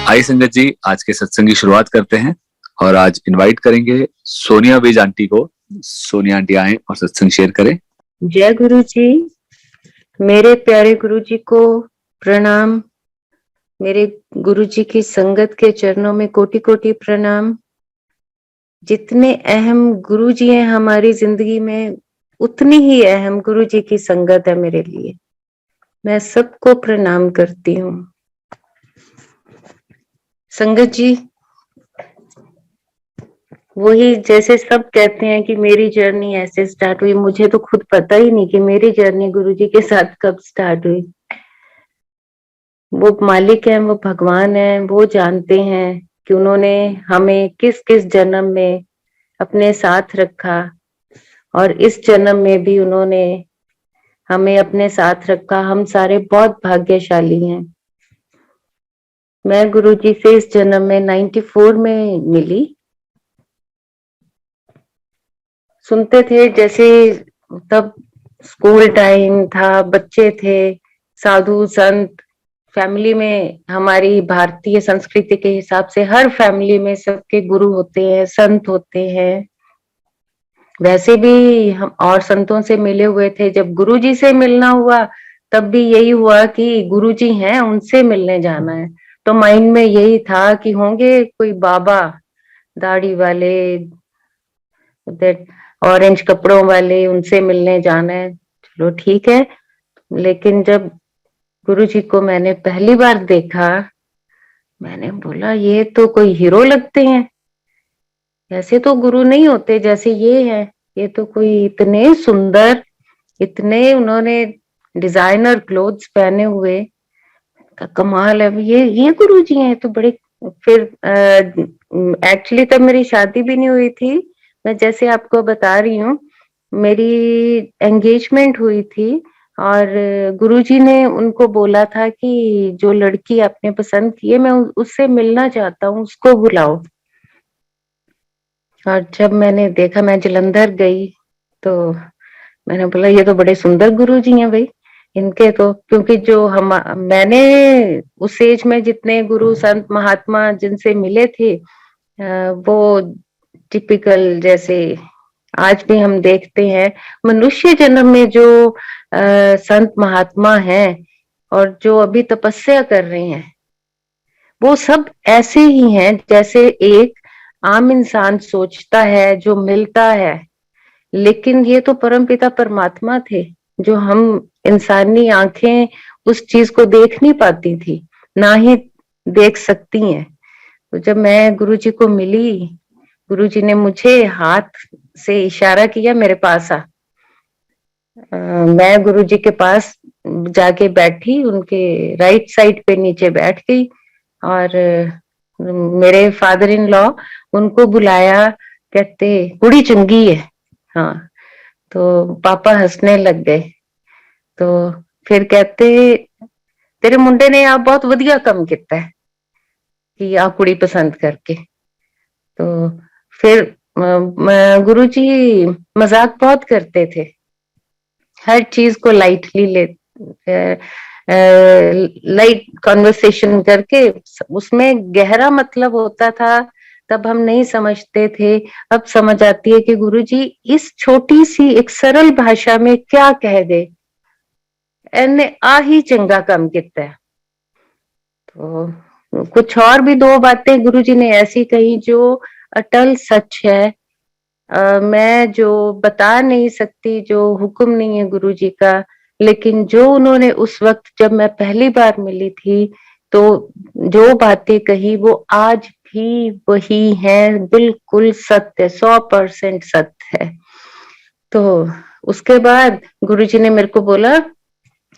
आई संगत जी, आज के सत्संग की शुरुआत करते हैं और आज इनवाइट करेंगे सोनिया बेज आंटी को। सोनिया आंटी आए और सत्संग शेयर करें। जय गुरु जी। मेरे प्यारे गुरु जी को प्रणाम। मेरे गुरु जी की संगत के चरणों में कोटि कोटि प्रणाम। जितने अहम गुरु जी हैं हमारी जिंदगी में, उतनी ही अहम गुरु जी की संगत है मेरे लिए। मैं सबको प्रणाम करती हूँ। संगत जी, वही जैसे सब कहते हैं कि मेरी जर्नी ऐसे स्टार्ट हुई, मुझे तो खुद पता ही नहीं कि मेरी जर्नी गुरु जी के साथ कब स्टार्ट हुई। वो मालिक हैं, वो भगवान हैं, वो जानते हैं कि उन्होंने हमें किस किस जन्म में अपने साथ रखा और इस जन्म में भी उन्होंने हमें अपने साथ रखा। हम सारे बहुत भाग्यशाली हैं। मैं गुरुजी से इस जन्म में 94 में मिली। सुनते थे जैसे तब स्कूल टाइम था, बच्चे थे, साधु संत, फैमिली में हमारी भारतीय संस्कृति के हिसाब से हर फैमिली में सबके गुरु होते हैं, संत होते हैं। वैसे भी हम और संतों से मिले हुए थे। जब गुरुजी से मिलना हुआ तब भी यही हुआ कि गुरुजी हैं, उनसे मिलने जाना है। तो माइंड में यही था कि होंगे कोई बाबा, दाढ़ी वाले, ऑरेंज कपड़ों वाले, उनसे मिलने जाना है। चलो ठीक है। लेकिन जब गुरुजी को मैंने पहली बार देखा, मैंने बोला ये तो कोई हीरो लगते हैं। ऐसे तो गुरु नहीं होते जैसे ये है। ये तो कोई इतने सुंदर, इतने उन्होंने डिजाइनर क्लोथ्स पहने हुए, कमाल है। ये गुरु जी हैं तो बड़े। फिर एक्चुअली तब मेरी शादी भी नहीं हुई थी। मैं जैसे आपको बता रही हूँ, मेरी एंगेजमेंट हुई थी और गुरुजी ने उनको बोला था कि जो लड़की आपने पसंद की है, मैं उससे मिलना चाहता हूँ, उसको बुलाओ। और जब मैंने देखा, मैं जलंधर गई तो मैंने बोला ये तो बड़े सुंदर गुरु जी हैं भाई। इनके तो, क्योंकि जो हम मैंने उस एज में जितने गुरु संत महात्मा जिनसे मिले थे, वो टिपिकल जैसे आज भी हम देखते हैं मनुष्य जन्म में जो संत महात्मा हैं और जो अभी तपस्या कर रहे हैं, वो सब ऐसे ही हैं जैसे एक आम इंसान सोचता है, जो मिलता है। लेकिन ये तो परमपिता परमात्मा थे, जो हम इंसानी आंखें उस चीज को देख नहीं पाती थी, ना ही देख सकती हैं। तो जब मैं गुरुजी को मिली, गुरुजी ने मुझे हाथ से इशारा किया, मेरे पास आ। मैं गुरुजी के पास जाके बैठी, उनके राइट साइड पे नीचे बैठ गई और मेरे फादर इन लॉ उनको बुलाया, कहते कुड़ी चंगी है। हाँ, तो पापा हंसने लग गए। तो फिर कहते तेरे मुंडे ने आप बहुत वधिया काम किया है कि आ कुड़ी पसंद करके। तो फिर गुरुजी मजाक बहुत करते थे, हर चीज को लाइटली ले, लाइट कॉन्वर्सेशन करके, उसमें गहरा मतलब होता था। तब हम नहीं समझते थे, अब समझ आती है कि गुरुजी इस छोटी सी एक सरल भाषा में क्या कह गए, एने आ ही चंगा काम किया है। तो कुछ और भी दो बातें गुरुजी ने ऐसी कही जो अटल सच है। मैं जो बता नहीं सकती, जो हुक्म नहीं है गुरुजी का, लेकिन जो उन्होंने उस वक्त जब मैं पहली बार मिली थी, तो जो बातें कही वो आज भी वही है, बिल्कुल सत्य, 100% सत्य है। तो उसके बाद गुरुजी ने मेरे को बोला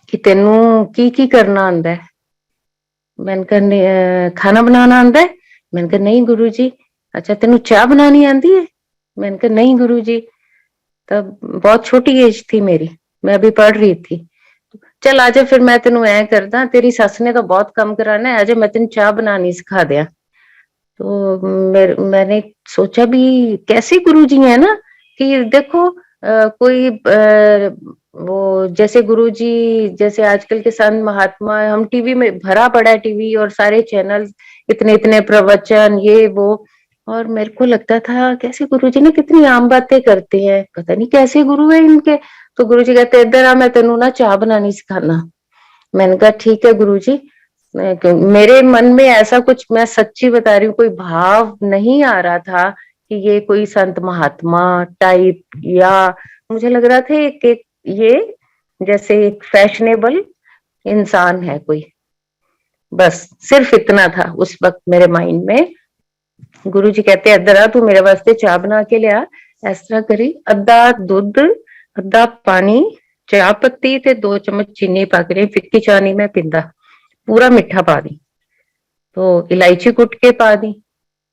कि तेनू की करना आंदा है। मैंने कहा खाना बनाना आंदा है। मैंने कहा नहीं गुरुजी। अच्छा तेनू चाय बनानी आंदी है। मैंने कहा नहीं गुरुजी। तब बहुत छोटी एज थी मेरी, मैं अभी पढ़ रही थी। चल आजा फिर मैं तेनू ऐ करदा, तेरी सस ने तो बहुत कम कराना है, आजा मैं तेन चाह बनानी सिखा दिया। तो मैंने सोचा भी कैसे गुरुजी है ना, कि देखो कोई वो जैसे गुरुजी, जैसे आजकल के संत महात्मा, हम टीवी में भरा पड़ा है, टीवी और सारे चैनल्स, इतने इतने प्रवचन ये वो। और मेरे को लगता था कैसे गुरुजी ने कितनी आम बातें करते हैं, पता नहीं कैसे गुरु है इनके। तो गुरुजी कहते इधर आ, मैं तेनू ना चाय बनानी सिखाना। मैंने कहा ठीक है गुरुजी। मेरे मन में ऐसा कुछ, मैं सच्ची बता रही हूँ, कोई भाव नहीं आ रहा था कि ये कोई संत महात्मा टाइप, या मुझे लग रहा था एक ये जैसे एक फैशनेबल इंसान है कोई। बस सिर्फ इतना था उस वक्त मेरे माइंड में। गुरुजी कहते इधर आ, तू मेरे वास्ते चाय बना के लिया। इस तरह करी, अद्धा दुध, अद्धा पानी, चाय पत्ती ते 2 चम्मच चीनी पा के, फिक्की चाय नहीं मैं पींदा, पूरा मिठा पा दी, तो इलायची कुट के पा दी।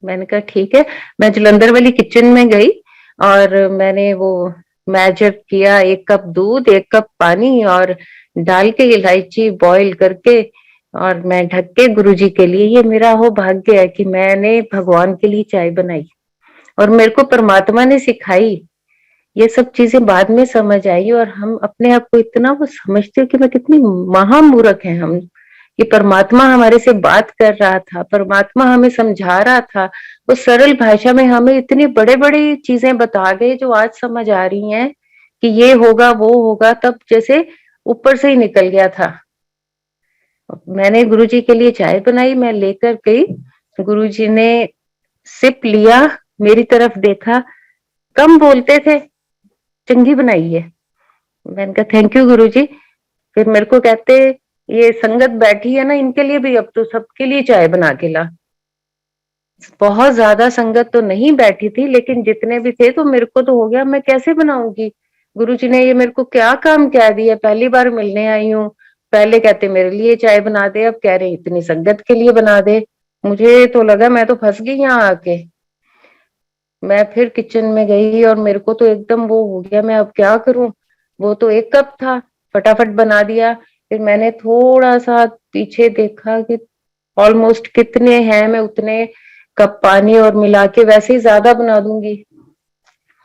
मैंने कहा ठीक है। मैं जलंधर वाली किचन में गई और मैंने वो मेजर किया, 1 कप दूध, 1 कप पानी, और डाल के इलायची बॉईल करके, और मैं ढक के गुरुजी के लिए, ये मेरा वो भाग्य है कि मैंने भगवान के लिए चाय बनाई और मेरे को परमात्मा ने सिखाई। ये सब चीजें बाद में समझ आई, और हम अपने आप को इतना वो समझते हो कि मैं कितनी महामूर्ख है हम, कि परमात्मा हमारे से बात कर रहा था, परमात्मा हमें समझा रहा था, वो सरल भाषा में हमें इतनी बड़े बड़े चीजें बता गए जो आज समझ आ रही हैं कि ये होगा वो होगा, तब जैसे ऊपर से ही निकल गया था। मैंने गुरुजी के लिए चाय बनाई, मैं लेकर गई, गुरुजी ने सिप लिया, मेरी तरफ देखा, कम बोलते थे, चंगी बनाई है। मैंने कहा थैंक यू गुरुजी। फिर मेरे को कहते, ये संगत बैठी है ना, इनके लिए भी अब तो सबके लिए चाय बना के ला। बहुत ज्यादा संगत तो नहीं बैठी थी, लेकिन जितने भी थे तो मेरे को तो हो गया, मैं कैसे बनाऊंगी। गुरुजी ने ये मेरे को क्या काम कह दिया, पहली बार मिलने आई हूँ, पहले कहते मेरे लिए चाय बना दे, अब कह रहे इतनी संगत के लिए बना दे। मुझे तो लगा मैं तो फंस गई यहाँ आके। मैं फिर किचन में गई और मेरे को तो एकदम वो हो गया, मैं अब क्या करूं। वो तो 1 कप था, फटाफट बना दिया। फिर मैंने थोड़ा सा पीछे देखा कि ऑलमोस्ट कितने हैं, मैं उतने कप पानी और मिला के वैसे ही ज्यादा बना दूंगी।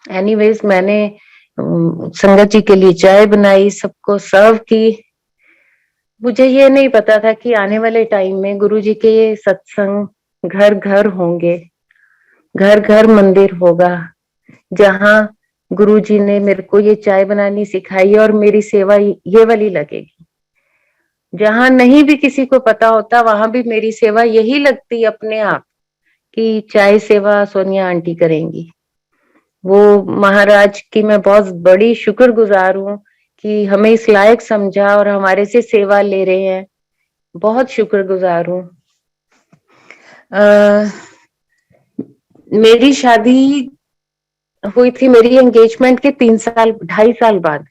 एनीवेज मैंने संगत जी के लिए चाय बनाई, सबको सर्व की। मुझे ये नहीं पता था कि आने वाले टाइम में गुरु जी के ये सत्संग घर घर होंगे, घर घर मंदिर होगा, जहाँ गुरुजी ने मेरे को ये चाय बनानी सिखाई और मेरी सेवा ये वाली लगेगी। जहाँ नहीं भी किसी को पता होता, वहां भी मेरी सेवा यही लगती अपने आप, कि चाय सेवा सोनिया आंटी करेंगी। वो महाराज की मैं बहुत बड़ी शुक्रगुजार हूँ कि हमें इस लायक समझा और हमारे से सेवा ले रहे हैं। बहुत शुक्रगुजार हूँ। मेरी शादी हुई थी, मेरी एंगेजमेंट के 3 साल 2.5 साल बाद।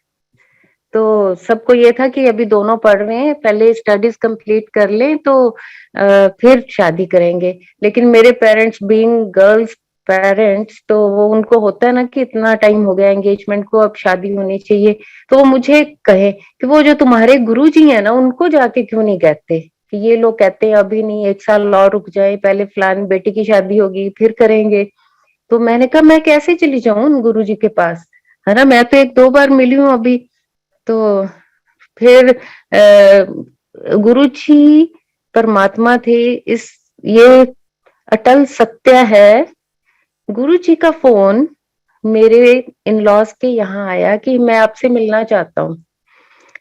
तो सबको ये था कि अभी दोनों पढ़ रहे हैं, पहले स्टडीज कंप्लीट कर लें तो फिर शादी करेंगे। लेकिन मेरे पेरेंट्स बीइंग गर्ल्स पेरेंट्स, तो वो उनको होता है ना कि इतना टाइम हो गया एंगेजमेंट को, अब शादी होनी चाहिए। तो वो मुझे कहे कि वो जो तुम्हारे गुरुजी हैं ना, उनको जाके क्यों नहीं कहते, कि ये लोग कहते हैं अभी नहीं, 1 साल और रुक जाए, पहले फलान बेटी की शादी होगी फिर करेंगे। तो मैंने कहा मैं कैसे चली जाऊं उन गुरुजी के पास, है ना, मैं तो 1-2 बार मिली हूँ अभी। तो फिर गुरु जी परमात्मा थे, इस ये अटल सत्य है। गुरु जी का फोन मेरे इन लॉज के यहाँ आया कि मैं आपसे मिलना चाहता हूँ।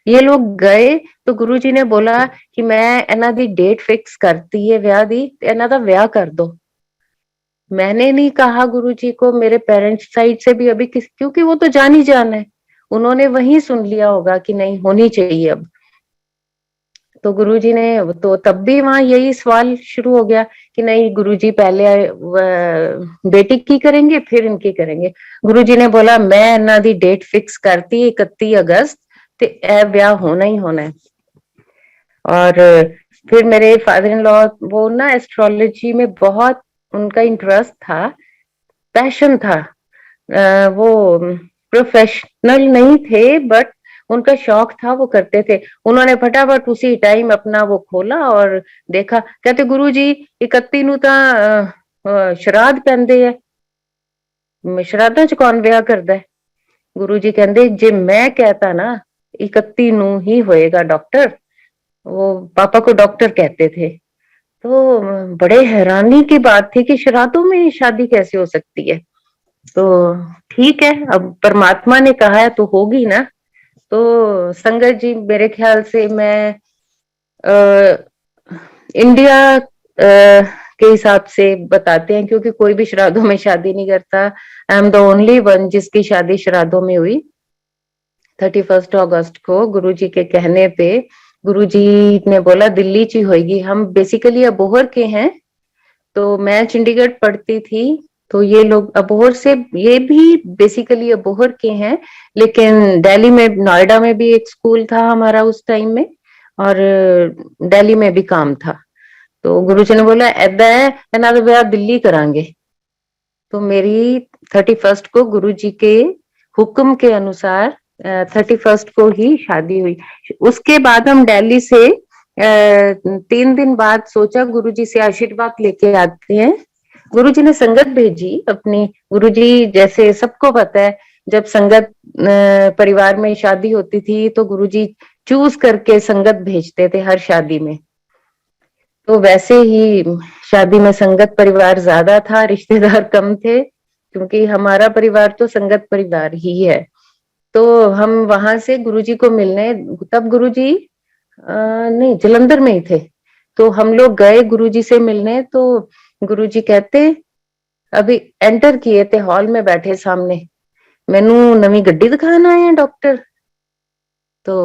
ये लोग गए तो गुरु जी ने बोला कि मैं इन्हां दी डेट फिक्स करती है ब्याह दी, इन्हां दा ब्याह कर दो। मैंने नहीं कहा गुरुजी को, मेरे पेरेंट्स साइड से भी अभी किस, क्योंकि वो तो जान ही जान है, उन्होंने वही सुन लिया होगा कि नहीं होनी चाहिए अब। तो गुरुजी ने, तो तब भी वहां यही सवाल शुरू हो गया कि नहीं गुरुजी पहले बेटी की करेंगे फिर इनकी करेंगे। गुरुजी ने बोला मैं इन्हां दी डेट फिक्स करती 31 अगस्त, ते ए ब्याह होना ही होना है। और फिर मेरे फादर इन लॉ, वो ना एस्ट्रोलॉजी में बहुत उनका इंटरेस्ट था, पैशन था। वो प्रोफेशनल नहीं थे बट उनका शौक था, वो करते थे। उन्होंने फटाफट उसी टाइम अपना वो खोला और देखा, कहते गुरुजी 31 ਨੂੰ ਤਾਂ श्राद्ध ਪੈਂਦੇ ਹੈ, श्राद्धां ਚ कौन ਵਿਆਹ करदा है। गुरु जी कहते जे मैं कहता ना 31 ਨੂੰ ही होएगा डॉक्टर। वो पापा को डॉक्टर कहते थे। तो बड़े हैरानी की बात थी कि श्राद्धों में शादी कैसे हो सकती है। तो ठीक है, अब परमात्मा ने कहा है तो होगी ना। तो संगत जी, मेरे ख्याल से मैं इंडिया के हिसाब से बताते हैं, क्योंकि कोई भी श्राद्धों में शादी नहीं करता। I am the only one जिसकी शादी श्राद्धों में हुई। 31 अगस्त को गुरुजी के कहने पे गुरुजी ने बोला दिल्ली ची होगी। हम बेसिकली अबोहर के हैं, तो मैं चंडीगढ़ पढ़ती थी। तो ये लोग अबोहर से, ये भी बेसिकली अबोहर के हैं, लेकिन दिल्ली में, नोएडा में भी एक स्कूल था हमारा उस टाइम में, और दिल्ली में भी काम था। तो गुरुजी ने बोला ऐदा है इन्हां दा ब्याह दिल्ली करांगे। तो मेरी 31 को गुरुजी के हुक्म के अनुसार 31 को ही शादी हुई। उसके बाद हम दिल्ली से 3 दिन बाद सोचा गुरुजी से आशीर्वाद लेके आते हैं। गुरुजी ने संगत भेजी अपनी। गुरुजी, जैसे सबको पता है, जब संगत परिवार में शादी होती थी तो गुरुजी चूज करके संगत भेजते थे हर शादी में। तो वैसे ही शादी में संगत परिवार ज्यादा था, रिश्तेदार कम थे, क्योंकि हमारा परिवार तो संगत परिवार ही है। तो हम वहां से गुरुजी को मिलने, तब गुरुजी नहीं, जलंधर में ही थे। तो हम लोग गए गुरुजी से मिलने। तो गुरुजी कहते, अभी एंटर किए थे, हॉल में बैठे सामने, मैनू नवी गड्डी दिखाना आए हैं डॉक्टर। तो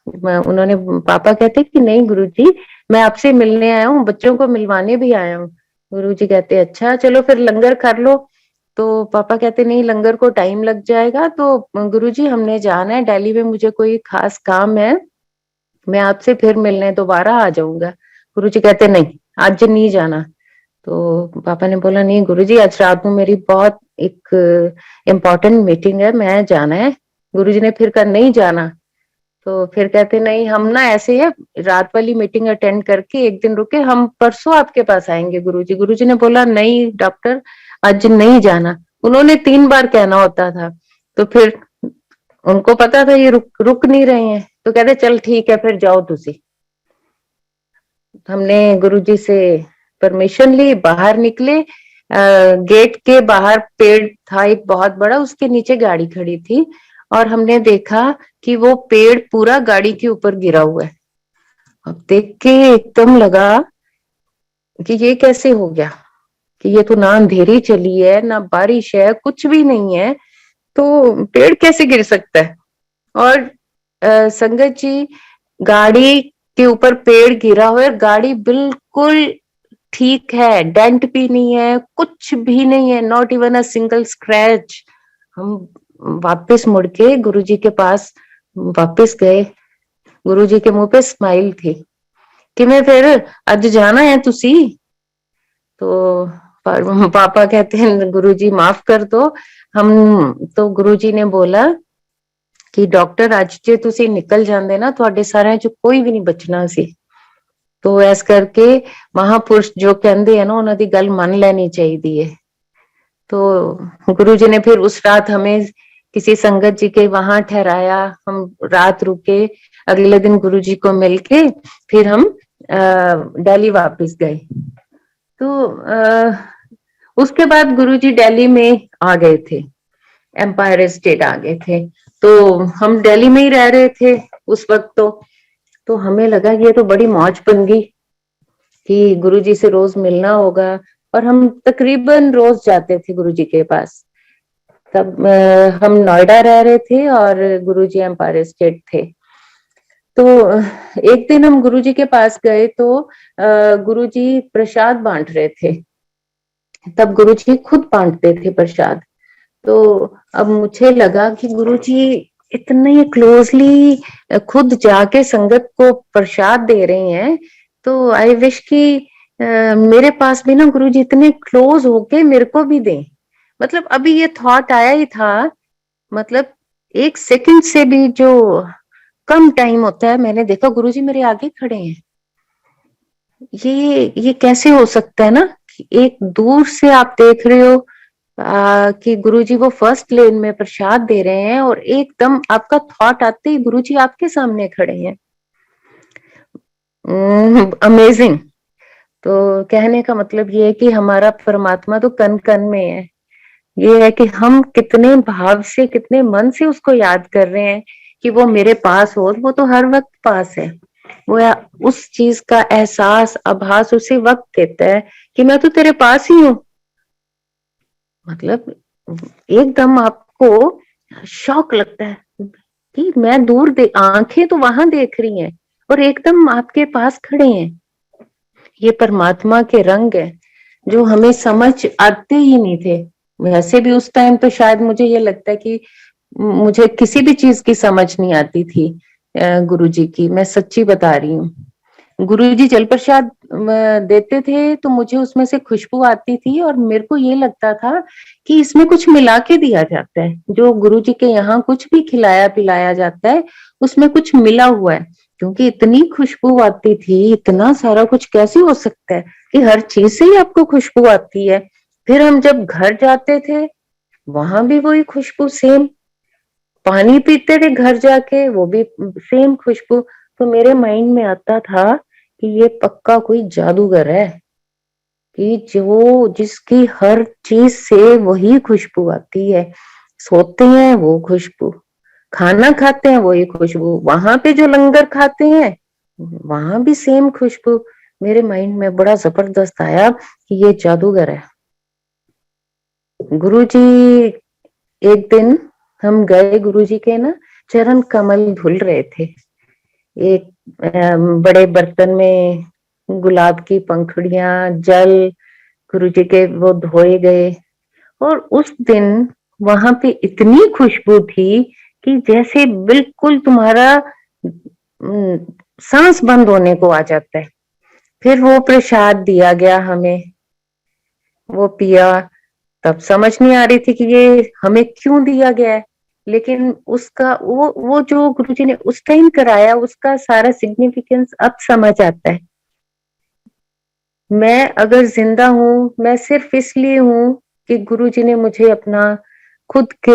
उन्होंने, पापा कहते कि नहीं गुरुजी, मैं आपसे मिलने आया हूँ, बच्चों को मिलवाने भी आया हूँ। गुरुजी कहते अच्छा चलो फिर लंगर कर लो। तो पापा कहते नहीं, लंगर को टाइम लग जाएगा। तो गुरुजी हमने जाना है दिल्ली में, मुझे कोई खास काम है, मैं आपसे फिर मिलने दोबारा आ जाऊंगा। गुरुजी कहते नहीं, आज नहीं जाना। तो पापा ने बोला नहीं गुरुजी, आज रात में मेरी बहुत एक इम्पोर्टेंट मीटिंग है, मैं जाना है। गुरुजी ने फिर कहा नहीं जाना। तो फिर कहते नहीं, हम ना ऐसे है, रात वाली मीटिंग अटेंड करके एक दिन रुके, हम परसों आपके पास आएंगे गुरुजी। गुरुजी ने बोला नहीं डॉक्टर, आज नहीं जाना। उन्होंने 3 बार कहना होता था। तो फिर उनको पता था ये रुक नहीं रहे हैं, तो कहते चल ठीक है फिर जाओ तुसी। हमने गुरुजी से परमिशन ली, बाहर निकले। गेट के बाहर पेड़ था एक बहुत बड़ा, उसके नीचे गाड़ी खड़ी थी, और हमने देखा कि वो पेड़ पूरा गाड़ी के ऊपर गिरा हुआ है। अब देख के एकदम लगा कि ये कैसे हो गया, कि ये तो ना अंधेरी चली है ना बारिश है, कुछ भी नहीं है, तो पेड़ कैसे गिर सकता है। और संगत जी, गाड़ी के ऊपर पेड़ गिरा हुआ है, गाड़ी बिल्कुल ठीक है, डेंट भी नहीं है, कुछ भी नहीं है, not even a single scratch. हम वापस मुड़ के गुरुजी के पास वापस गए। गुरुजी के मुंह पे स्माइल थी कि मैं फिर अज जाना है तुसी। तो पापा कहते हैं गुरुजी माफ कर दो। हम तो गुरुजी ने बोला कि डॉक्टर अज जे तुसी निकल जांदे ना, तुहाडे सारिਆਂ चों कोई भी नहीं बचना सी। तो ऐस करके महापुरुष जो कहते हैं ना, उन्हों की गल मन लेनी चाहिए है। तो गुरुजी ने फिर उस रात हमें किसी संगत जी के वहां ठहराया, हम रात रुके। अगले दिन गुरुजी को मिलके फिर हम दिल्ली वापस गए। तो उसके बाद गुरुजी दिल्ली में आ गए थे, एम्पायर स्टेट आ गए थे। तो हम दिल्ली में ही रह रहे थे उस वक्त। तो हमें लगा कि ये तो बड़ी मौज बन गई कि गुरुजी से रोज मिलना होगा, और हम तकरीबन रोज जाते थे गुरुजी के पास। तब हम नोएडा रह रहे थे और गुरुजी एम्पायर स्टेट थे। तो एक दिन हम गुरुजी के पास गए, तो गुरुजी प्रसाद बांट रहे थे। तब गुरुजी खुद बांटते थे प्रसाद। तो अब मुझे लगा कि गुरुजी इतने क्लोजली खुद जाके संगत को प्रसाद दे रहे हैं, तो आई विश कि मेरे पास भी ना गुरुजी इतने क्लोज होके मेरे को भी दें। मतलब अभी ये थॉट आया ही था, मतलब 1 सेकंड से भी जो कम टाइम होता है, मैंने देखा गुरुजी मेरे आगे खड़े हैं। ये कैसे हो सकता है ना, एक दूर से आप देख रहे हो कि गुरुजी वो फर्स्ट लेन में प्रसाद दे रहे हैं और एकदम आपका थॉट आते ही गुरुजी आपके सामने खड़े हैं। अमेजिंग। तो कहने का मतलब ये है कि हमारा परमात्मा तो कन कन में है। ये है कि हम कितने भाव से, कितने मन से उसको याद कर रहे हैं कि वो मेरे पास हो। वो तो हर वक्त पास है। वो उस चीज का एहसास, आभास उसी वक्त देता है कि मैं तो तेरे पास ही हूँ। मतलब एकदम आपको शौक लगता है कि मैं दूर आंखें तो वहां देख रही हैं और एकदम आपके पास खड़े हैं। ये परमात्मा के रंग है जो हमें समझ आते ही नहीं थे। वैसे भी उस टाइम तो शायद मुझे ये लगता है कि मुझे किसी भी चीज की समझ नहीं आती थी गुरुजी की। मैं सच्ची बता रही हूँ। गुरुजी जल प्रसाद देते थे तो मुझे उसमें से खुशबू आती थी और मेरे को ये लगता था कि इसमें कुछ मिला के दिया जाता है। जो गुरुजी के यहाँ कुछ भी खिलाया पिलाया जाता है उसमें कुछ मिला हुआ है। क्योंकि इतनी खुशबू आती थी, इतना सारा कुछ कैसे हो सकता है कि हर चीज से ही आपको खुशबू आती है। फिर हम जब घर जाते थे वहां भी वही खुशबू सेम। पानी पीते थे घर जाके, वो भी सेम खुशबू। तो मेरे माइंड में आता था कि ये पक्का कोई जादूगर है कि जो जिसकी हर चीज से वही खुशबू आती है। सोते हैं वो खुशबू, खाना खाते हैं वही खुशबू, वहां पे जो लंगर खाते हैं वहां भी सेम खुशबू। मेरे माइंड में बड़ा जबरदस्त आया कि ये जादूगर है। गुरुजी, एक दिन हम गए गुरुजी के ना चरण कमल धुल रहे थे। एक बड़े बर्तन में गुलाब की पंखुड़ियां, जल गुरुजी के वो धोए गए। और उस दिन वहां पे इतनी खुशबू थी कि जैसे बिल्कुल तुम्हारा सांस बंद होने को आ जाता है। फिर वो प्रसाद दिया गया हमें, वो पिया। तब समझ नहीं आ रही थी कि ये हमें क्यों दिया गया है। लेकिन उसका वो जो गुरुजी ने उस टाइम कराया उसका सारा सिग्निफिकेंस अब समझ आता है। मैं अगर जिंदा हूँ मैं सिर्फ इसलिए हूँ कि गुरुजी ने मुझे अपना खुद के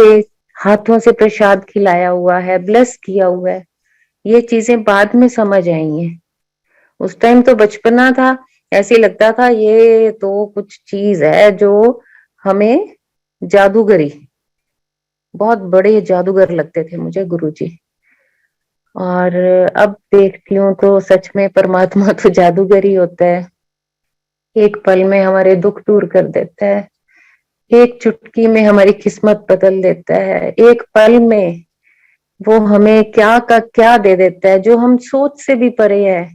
हाथों से प्रसाद खिलाया हुआ है, ब्लेस किया हुआ है। ये चीजें बाद में समझ आई हैं। उस टाइम तो बचपना था, ऐसे लगता था ये तो कुछ चीज है जो हमें जादूगरी, बहुत बड़े जादूगर लगते थे मुझे गुरुजी। और अब देखती हूँ तो सच में परमात्मा तो जादूगर ही होता है। एक पल में हमारे दुख दूर कर देता है, एक चुटकी में हमारी किस्मत बदल देता है, एक पल में वो हमें क्या का क्या दे देता है जो हम सोच से भी परे है।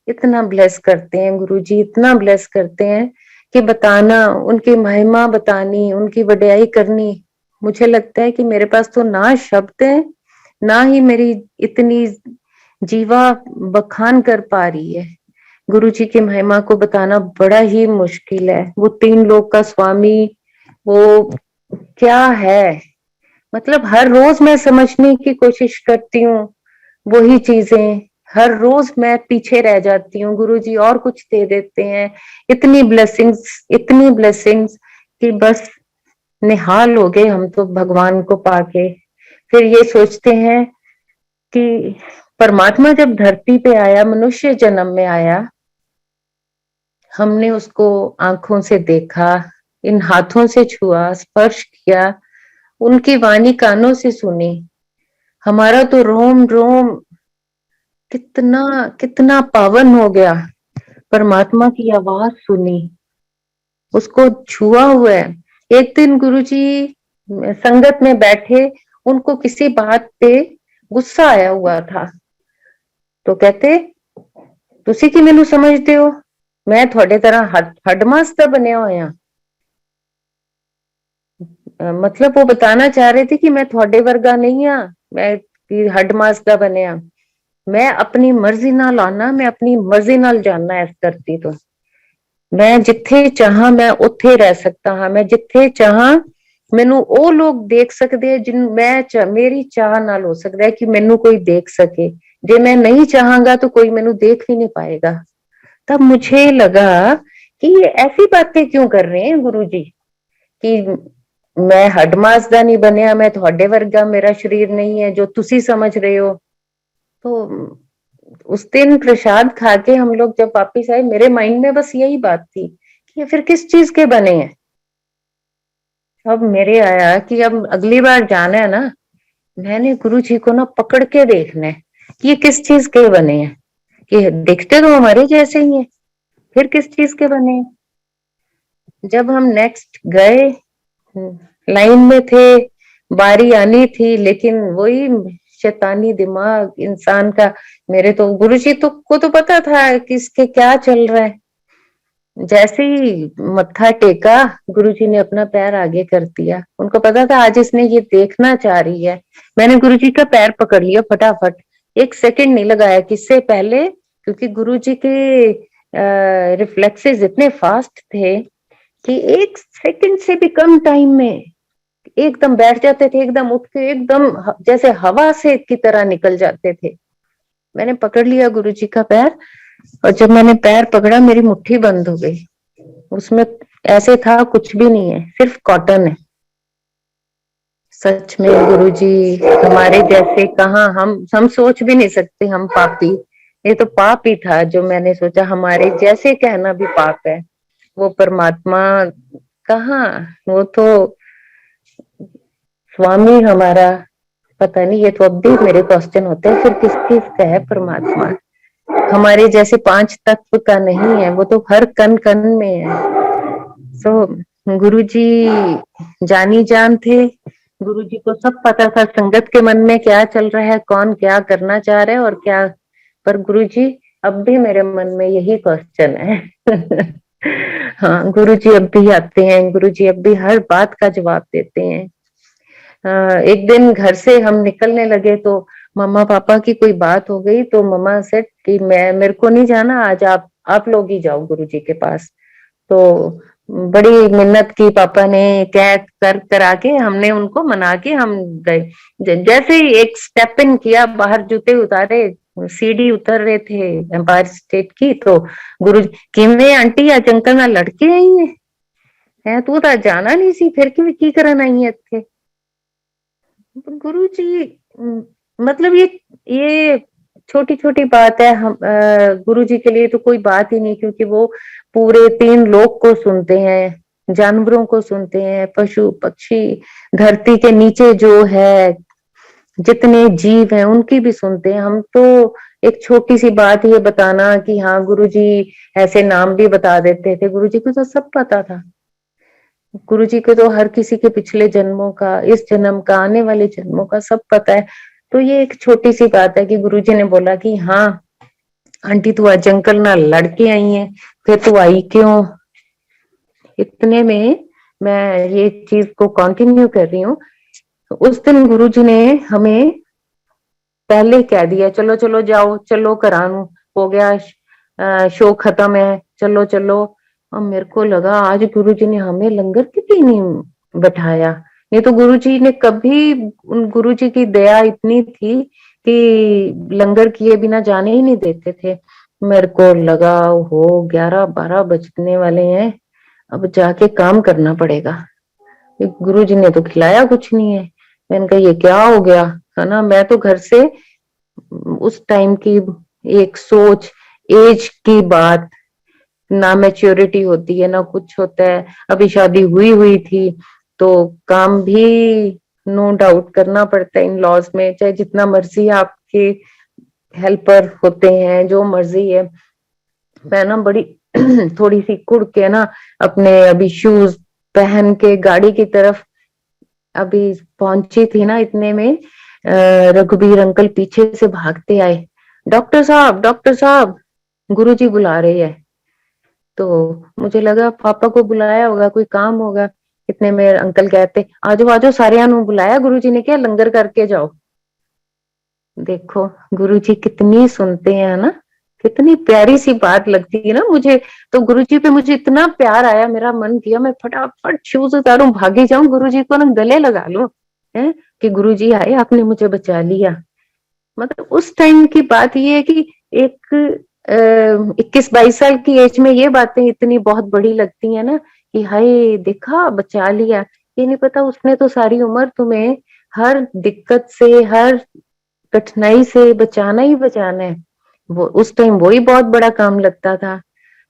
इतना ब्लेस करते हैं गुरुजी, इतना ब्लेस करते हैं कि बताना, उनकी महिमा बतानी, उनकी वड्याई करनी, मुझे लगता है कि मेरे पास तो ना शब्द है, ना ही मेरी इतनी जीवा बखान कर पा रही है। गुरु जी की महिमा को बताना बड़ा ही मुश्किल है। वो तीन लोक का स्वामी, वो क्या है, मतलब हर रोज मैं समझने की कोशिश करती हूँ वही चीजें। हर रोज मैं पीछे रह जाती हूँ, गुरुजी और कुछ दे देते हैं। इतनी ब्लेसिंग्स कि बस निहाल हो गए हम तो भगवान को पाके। फिर ये सोचते हैं कि परमात्मा जब धरती पे आया, मनुष्य जन्म में आया, हमने उसको आंखों से देखा, इन हाथों से छुआ, स्पर्श किया, उनकी वाणी कानों से सुनी। हमारा तो रोम रोम कितना कितना पावन हो गया। परमात्मा की आवाज सुनी, उसको छुआ हुआ है। एक दिन गुरुजी संगत में बैठे, उनको किसी बात पे गुस्सा आया हुआ था। तो कहते, तुसी की मैनू समझते हो, मैं थोड़े तरह हडमास्टर बनया होया। मतलब वो बताना चाह रहे थे कि मैं थोड़े वर्गा नहीं हाँ, मैं हडमास्टर बनया। मैं अपनी मर्जी नाल आना, मैं अपनी मर्जी नाल जाना इस धरती तो। मैं जिथे चाह मैं उथे रह सकता हाँ, मैं जिथे चाह मैनू ओ लोग देख सकते हैं जिन मैं मेरी चाह नाल हो सकता है कि मैनू कोई देख सके। जे मैं नहीं चाहांगा तो कोई मैनू देख ही नहीं पाएगा। तब मुझे लगा कि ये ऐसी बातें क्यों कर रहे हैं गुरुजी कि मैं हडमासदा नहीं बनया, मैं ਤੁਹਾਡੇ वर्गा मेरा शरीर नहीं है जो तुसी समझ रहे हो। तो उस दिन प्रसाद खा के हम लोग जब वापिस आए, मेरे माइंड में बस यही बात थी कि ये फिर किस चीज के बने हैं। अब मेरे आया कि अब अगली बार जाना है ना, मैंने गुरु जी को ना पकड़ के देखना है कि ये किस चीज के बने हैं, कि दिखते तो हमारे जैसे ही हैं, फिर किस चीज के बने हैं। जब हम नेक्स्ट गए, लाइन में थे, बारी आनी थी, लेकिन वही शैतानी दिमाग इंसान का। मेरे तो गुरुजी तो को तो पता था किसके क्या चल रहा है। जैसे ही मत्था टेका, गुरुजी ने अपना पैर आगे कर दिया। उनको पता था आज इसने ये देखना चाह रही है। मैंने गुरुजी का पैर पकड़ लिया फटाफट, एक सेकंड नहीं लगाया किससे पहले, क्योंकि गुरुजी के रिफ्लेक्सेस इतने फास्ट थे कि एक सेकंड से भी कम टाइम में एकदम बैठ जाते थे, एकदम उठ के एकदम जैसे हवा से की तरह निकल जाते थे। मैंने पकड़ लिया गुरुजी का पैर, और जब मैंने पैर पकड़ा मेरी मुट्ठी बंद हो गई। उसमें ऐसे था कुछ भी नहीं है, सिर्फ कॉटन है। सच में गुरुजी हमारे जैसे कहाँ, हम सोच भी नहीं सकते हम पापी। ये तो पाप ही था जो मैंने सोचा हमारे जैसे कहना भी पाप है। वो परमात्मा कहाँ, वो तो स्वामी हमारा, पता नहीं, ये तो अब भी मेरे क्वेश्चन होते हैं फिर किस चीज का है परमात्मा। हमारे जैसे पांच तत्व का नहीं है, वो तो हर कण कण में है। सो गुरुजी जानी जान थे। गुरुजी को सब पता था संगत के मन में क्या चल रहा है, कौन क्या करना चाह रहा है और क्या। पर गुरुजी, अब भी मेरे मन में यही क्वेश्चन है। हाँ, गुरुजी अब भी आते हैं, गुरुजी अब भी हर बात का जवाब देते हैं। एक दिन घर से हम निकलने लगे तो मम्मा पापा की कोई बात हो गई, तो मम्मा से कि मेरे को नहीं जाना आज, आप लोग ही जाओ गुरुजी के पास। तो बड़ी मिन्नत की पापा ने, कह कर करा के हमने उनको मना के हम गए। जैसे ही एक स्टेप इन किया, बाहर जूते उतारे, सीढ़ी उतर रहे थे एम्पायर स्टेट की, तो गुरु किमें आंटी आज अंकल ना लड़के आई है तू तो जाना नहीं सी, फिर की करन आई है इत्थे। गुरु जी, मतलब ये छोटी छोटी बात है। हम गुरु जी के लिए तो कोई बात ही नहीं, क्योंकि वो पूरे तीन लोक को सुनते हैं, जानवरों को सुनते हैं, पशु पक्षी, धरती के नीचे जो है जितने जीव हैं उनकी भी सुनते हैं। हम तो एक छोटी सी बात ये बताना कि हाँ गुरु जी ऐसे नाम भी बता देते थे, गुरु जी को तो सब पता था। गुरु जी को तो हर किसी के पिछले जन्मों का, इस जन्म का, आने वाले जन्मों का सब पता है। तो ये एक छोटी सी बात है कि गुरु जी ने बोला कि हाँ आंटी तू आज अंकल ना लड़के आई है, फिर तू आई क्यों। इतने में मैं ये चीज को कंटिन्यू कर रही हूँ। उस दिन गुरु जी ने हमें पहले कह दिया चलो चलो जाओ, चलो करानू हो गया, शो खत्म है, चलो चलो। और मेरे को लगा आज गुरुजी ने हमें लंगर के लिए नहीं बैठाया। ये तो गुरुजी ने कभी, गुरुजी की दया इतनी थी कि लंगर किए बिना जाने ही नहीं देते थे। मेरे को लगा हो 11-12 बजने वाले हैं, अब जाके काम करना पड़ेगा। गुरुजी ने तो खिलाया कुछ नहीं है। मैंने कहा ये क्या हो गया, है ना। मैं तो घर से उस टाइम की एक सोच, एज की बात, ना मैच्योरिटी होती है ना कुछ होता है। अभी शादी हुई हुई थी तो काम भी नो डाउट करना पड़ता है इन लॉज में, चाहे जितना मर्जी आपके हेल्पर होते हैं, जो मर्जी है। मैं ना बड़ी थोड़ी सी कुड़ के ना अपने अभी शूज पहन के गाड़ी की तरफ अभी पहुंची थी ना, इतने में रघुबीर अंकल पीछे से भागते आए, डॉक्टर साहब, डॉक्टर साहब, गुरुजी बुला रहे हैं। तो मुझे लगा पापा को बुलाया होगा, कोई काम होगा। इतने में अंकल कहते आजो आजो सारिया नु बुलाया गुरुजी ने, क्या लंगर करके जाओ। देखो गुरुजी कितनी सुनते हैं ना, कितनी प्यारी सी बात लगती है ना मुझे। तो गुरुजी पे मुझे इतना प्यार आया, मेरा मन किया मैं फटाफट शूज उतारूं, भागी जाऊं, गुरुजी को ना गले लगा लूं, है कि गुरुजी आए, आपने मुझे बचा लिया। मतलब उस टाइम की बात ये है कि एक 21-22 साल की एज में ये बातें इतनी बहुत बड़ी लगती है ना, कि हाय देखा बचा लिया। ये नहीं पता उसने तो सारी उम्र तुम्हें हर दिक्कत से, हर कठिनाई से बचाना ही बचाना है। वो उस टाइम वो ही बहुत बड़ा काम लगता था।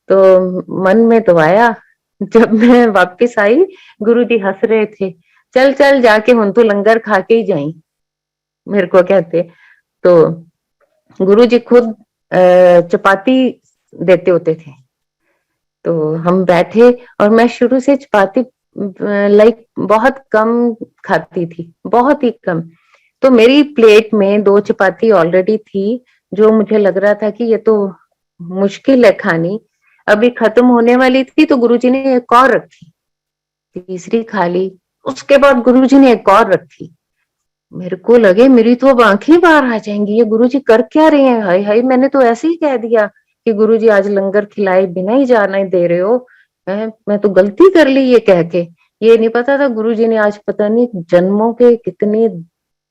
तो मन में तो आया। जब मैं वापस आई, गुरुजी हंस रहे थे। चल चल जाके हुन तू लंगर खा के ही जाई, मेरे को कहते। तो गुरुजी खुद चपाती देते होते थे। तो हम बैठे, और मैं शुरू से चपाती लाइक बहुत कम खाती थी, बहुत ही कम। तो मेरी प्लेट में 2 चपाती ऑलरेडी थी, जो मुझे लग रहा था कि ये तो मुश्किल है खानी, अभी खत्म होने वाली थी। तो गुरुजी ने एक और रखी, तीसरी खा ली। उसके बाद गुरुजी ने एक और रखी। मेरे को लगे मेरी तो अब आंखें बाहर आ जाएंगी, ये गुरुजी कर क्या रहे हैं। हाय हाय, मैंने तो ऐसे ही कह दिया कि गुरुजी आज लंगर खिलाए बिना ही जाने दे रहे हो। मैं तो गलती कर ली ये कह के। ये नहीं पता था गुरुजी ने आज पता नहीं जन्मों के कितने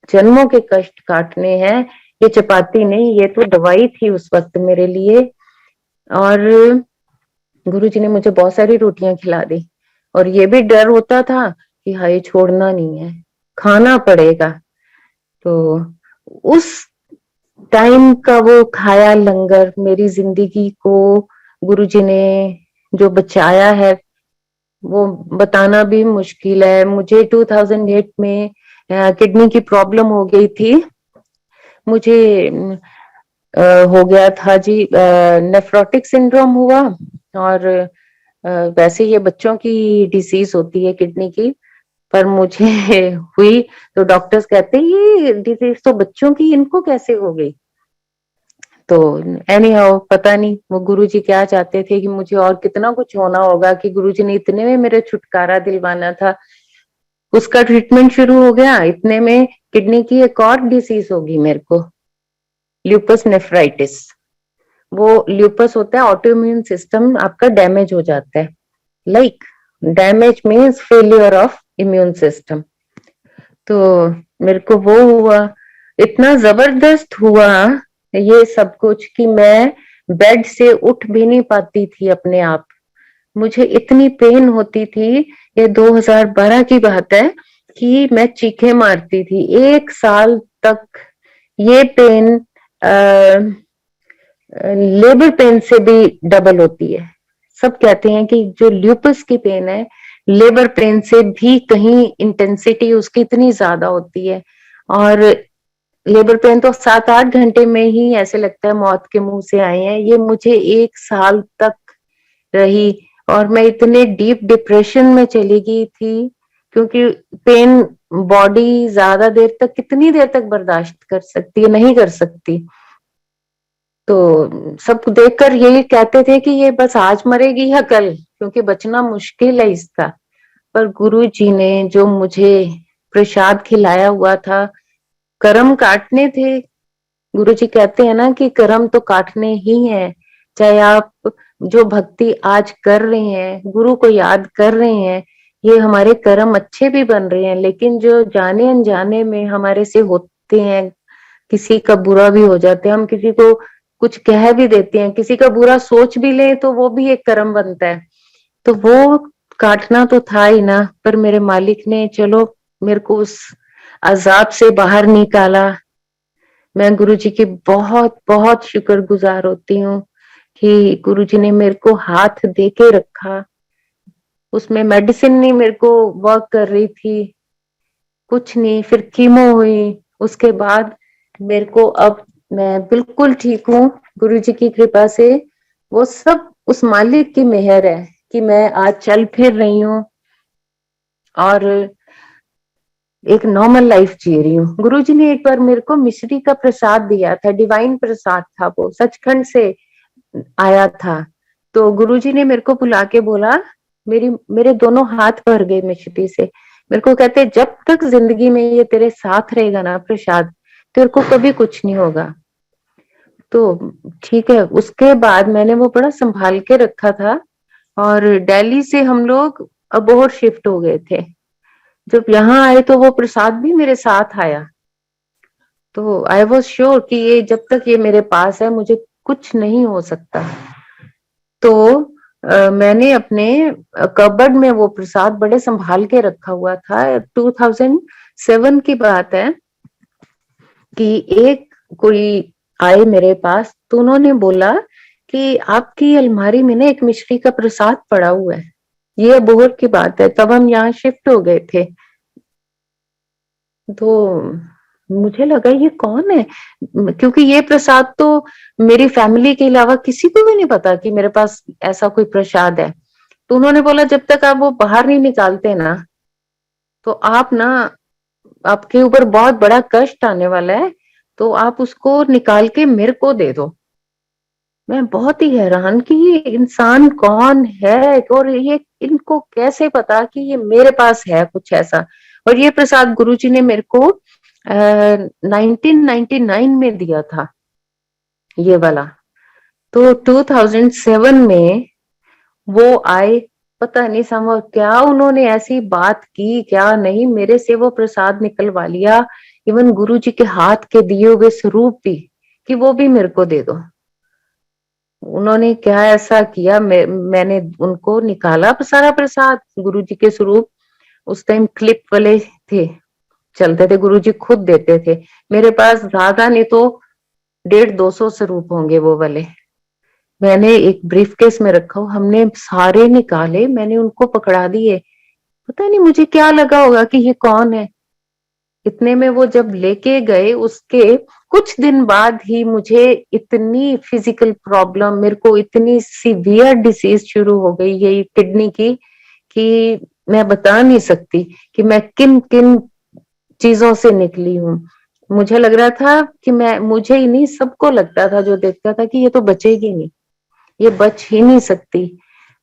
जन्मों के कष्ट काटने हैं। ये चपाती नहीं, ये तो दवाई थी उस वक्त मेरे लिए। और गुरुजी ने मुझे बहुत सारी रोटियां खिला दी, और ये भी डर होता था कि हाय छोड़ना नहीं है, खाना पड़ेगा। तो उस टाइम का वो खाया लंगर मेरी जिंदगी को गुरुजी ने जो बचाया है, वो बताना भी मुश्किल है। मुझे 2008 में किडनी की प्रॉब्लम हो गई थी। मुझे हो गया था जी, नेफ्रोटिक सिंड्रोम हुआ। और वैसे ये बच्चों की डिसीज होती है किडनी की, पर मुझे हुई। तो डॉक्टर्स कहते हैं ये डिजीज तो बच्चों की, इनको कैसे हो गई। तो एनी हाउ पता नहीं वो गुरुजी क्या चाहते थे कि मुझे और कितना कुछ होना होगा, कि गुरुजी ने इतने में मेरे छुटकारा दिलवाना था। उसका ट्रीटमेंट शुरू हो गया, इतने में किडनी की एक और डिसीज होगी मेरे को, ल्यूपस नेफ्राइटिस। वो ल्यूपस होता है, ऑटोइम्यून सिस्टम आपका डैमेज हो जाता है। Like damage means failure of immune system. तो मेरे को वो हुआ, इतना जबरदस्त हुआ ये सब कुछ कि मैं बेड से उठ भी नहीं पाती थी अपने आप। मुझे इतनी पेन होती थी, ये 2012 की बात है, कि मैं चीखें मारती थी 1 साल तक। ये पेन लेबर पेन से भी डबल होती है। सब कहते हैं कि जो ल्यूपस की पेन है, लेबर पेन से भी कहीं इंटेंसिटी उसकी इतनी ज्यादा होती है। और लेबर पेन तो 7-8 घंटे में ही ऐसे लगता है मौत के मुंह से आए हैं। ये मुझे 1 साल तक रही, और मैं इतने डीप डिप्रेशन में चली गई थी, क्योंकि पेन बॉडी ज्यादा देर तक, कितनी देर तक बर्दाश्त कर सकती है, नहीं कर सकती। तो सब देखकर यही कहते थे कि ये बस आज मरेगी या कल, क्योंकि बचना मुश्किल है इसका। पर गुरु जी ने जो मुझे प्रसाद खिलाया हुआ था, कर्म काटने थे। गुरु जी कहते हैं ना कि कर्म तो काटने ही है। चाहे आप जो भक्ति आज कर रहे हैं, गुरु को याद कर रहे हैं, ये हमारे कर्म अच्छे भी बन रहे हैं। लेकिन जो जाने अनजाने में हमारे से होते हैं, किसी का बुरा भी हो जाते हैं, हम किसी को कुछ कह भी देते हैं, किसी का बुरा सोच भी ले, तो वो भी एक कर्म बनता है। तो वो काटना तो था ही ना, पर मेरे मालिक ने चलो मेरे को उस अजाब से बाहर निकाला। मैं गुरुजी की बहुत बहुत शुक्रगुजार होती हूँ कि गुरुजी ने मेरे को हाथ दे के रखा। उसमें मेडिसिन नहीं मेरे को वर्क कर रही थी, कुछ नहीं। फिर कीमो हुई, उसके बाद मेरे को अब मैं बिल्कुल ठीक हूँ गुरुजी की कृपा से। वो सब उस मालिक की मेहर है कि मैं आज चल फिर रही हूँ और एक नॉर्मल लाइफ जी रही हूँ। गुरुजी ने एक बार मेरे को मिश्री का प्रसाद दिया था, डिवाइन प्रसाद था, वो सचखंड से आया था। तो गुरुजी ने मेरे को बुला के बोला, मेरे दोनों हाथ भर गए मिश्री से। मेरे को कहते जब तक जिंदगी में ये तेरे साथ रहेगा ना प्रसाद, तेरे को कभी कुछ नहीं होगा। तो ठीक है, उसके बाद मैंने वो बड़ा संभाल के रखा था। और दिल्ली से हम लोग अबोहर शिफ्ट हो गए थे। जब यहाँ आए तो वो प्रसाद भी मेरे साथ आया। तो आई वॉज श्योर कि ये जब तक ये मेरे पास है मुझे कुछ नहीं हो सकता। तो मैंने अपने कबर्ड में वो प्रसाद बड़े संभाल के रखा हुआ था। 2007 की बात है कि एक कोई आए मेरे पास, तो उन्होंने बोला कि आपकी अलमारी में ना एक मिश्री का प्रसाद पड़ा हुआ है। ये बोहर की बात है, तब हम यहाँ शिफ्ट हो गए थे। तो मुझे लगा ये कौन है, क्योंकि ये प्रसाद तो मेरी फैमिली के अलावा किसी को भी नहीं पता कि मेरे पास ऐसा कोई प्रसाद है। तो उन्होंने बोला जब तक आप वो बाहर नहीं निकालते ना, तो आप ना, आपके ऊपर बहुत बड़ा कष्ट आने वाला है, तो आप उसको निकाल के मेरे को दे दो। मैं बहुत ही हैरान कि ये इंसान कौन है और ये इनको कैसे पता कि ये मेरे पास है कुछ ऐसा। और ये प्रसाद गुरुजी ने मेरे को 1999 में दिया था, ये वाला। तो 2007 में वो आए, पता नहीं समझ क्या उन्होंने ऐसी बात की क्या नहीं, मेरे से वो प्रसाद निकलवा लिया। इवन गुरुजी के हाथ के दिए हुए स्वरूप भी, कि वो भी मेरे को दे दो। उन्होंने क्या ऐसा किया, मैंने उनको निकाला सारा प्रसाद, गुरुजी के स्वरूप। उस टाइम क्लिप वाले थे, चलते थे, गुरुजी खुद देते थे। मेरे पास ज्यादा नहीं तो 150-200 स्वरूप होंगे वो वाले। मैंने एक ब्रीफ केस में रखा हूँ, हमने सारे निकाले, मैंने उनको पकड़ा दिए। पता नहीं मुझे क्या लगा होगा कि ये कौन है। इतने में वो जब लेके गए, उसके कुछ दिन बाद ही मुझे इतनी फिजिकल प्रॉब्लम, मेरे को इतनी सीवियर डिसीज शुरू हो गई ये किडनी की, कि मैं बता नहीं सकती कि मैं किन किन चीजों से निकली हूँ। मुझे लग रहा था कि मैं, मुझे ही नहीं सबको लगता था जो देखता था कि ये तो बचेगी नहीं, ये बच ही नहीं सकती।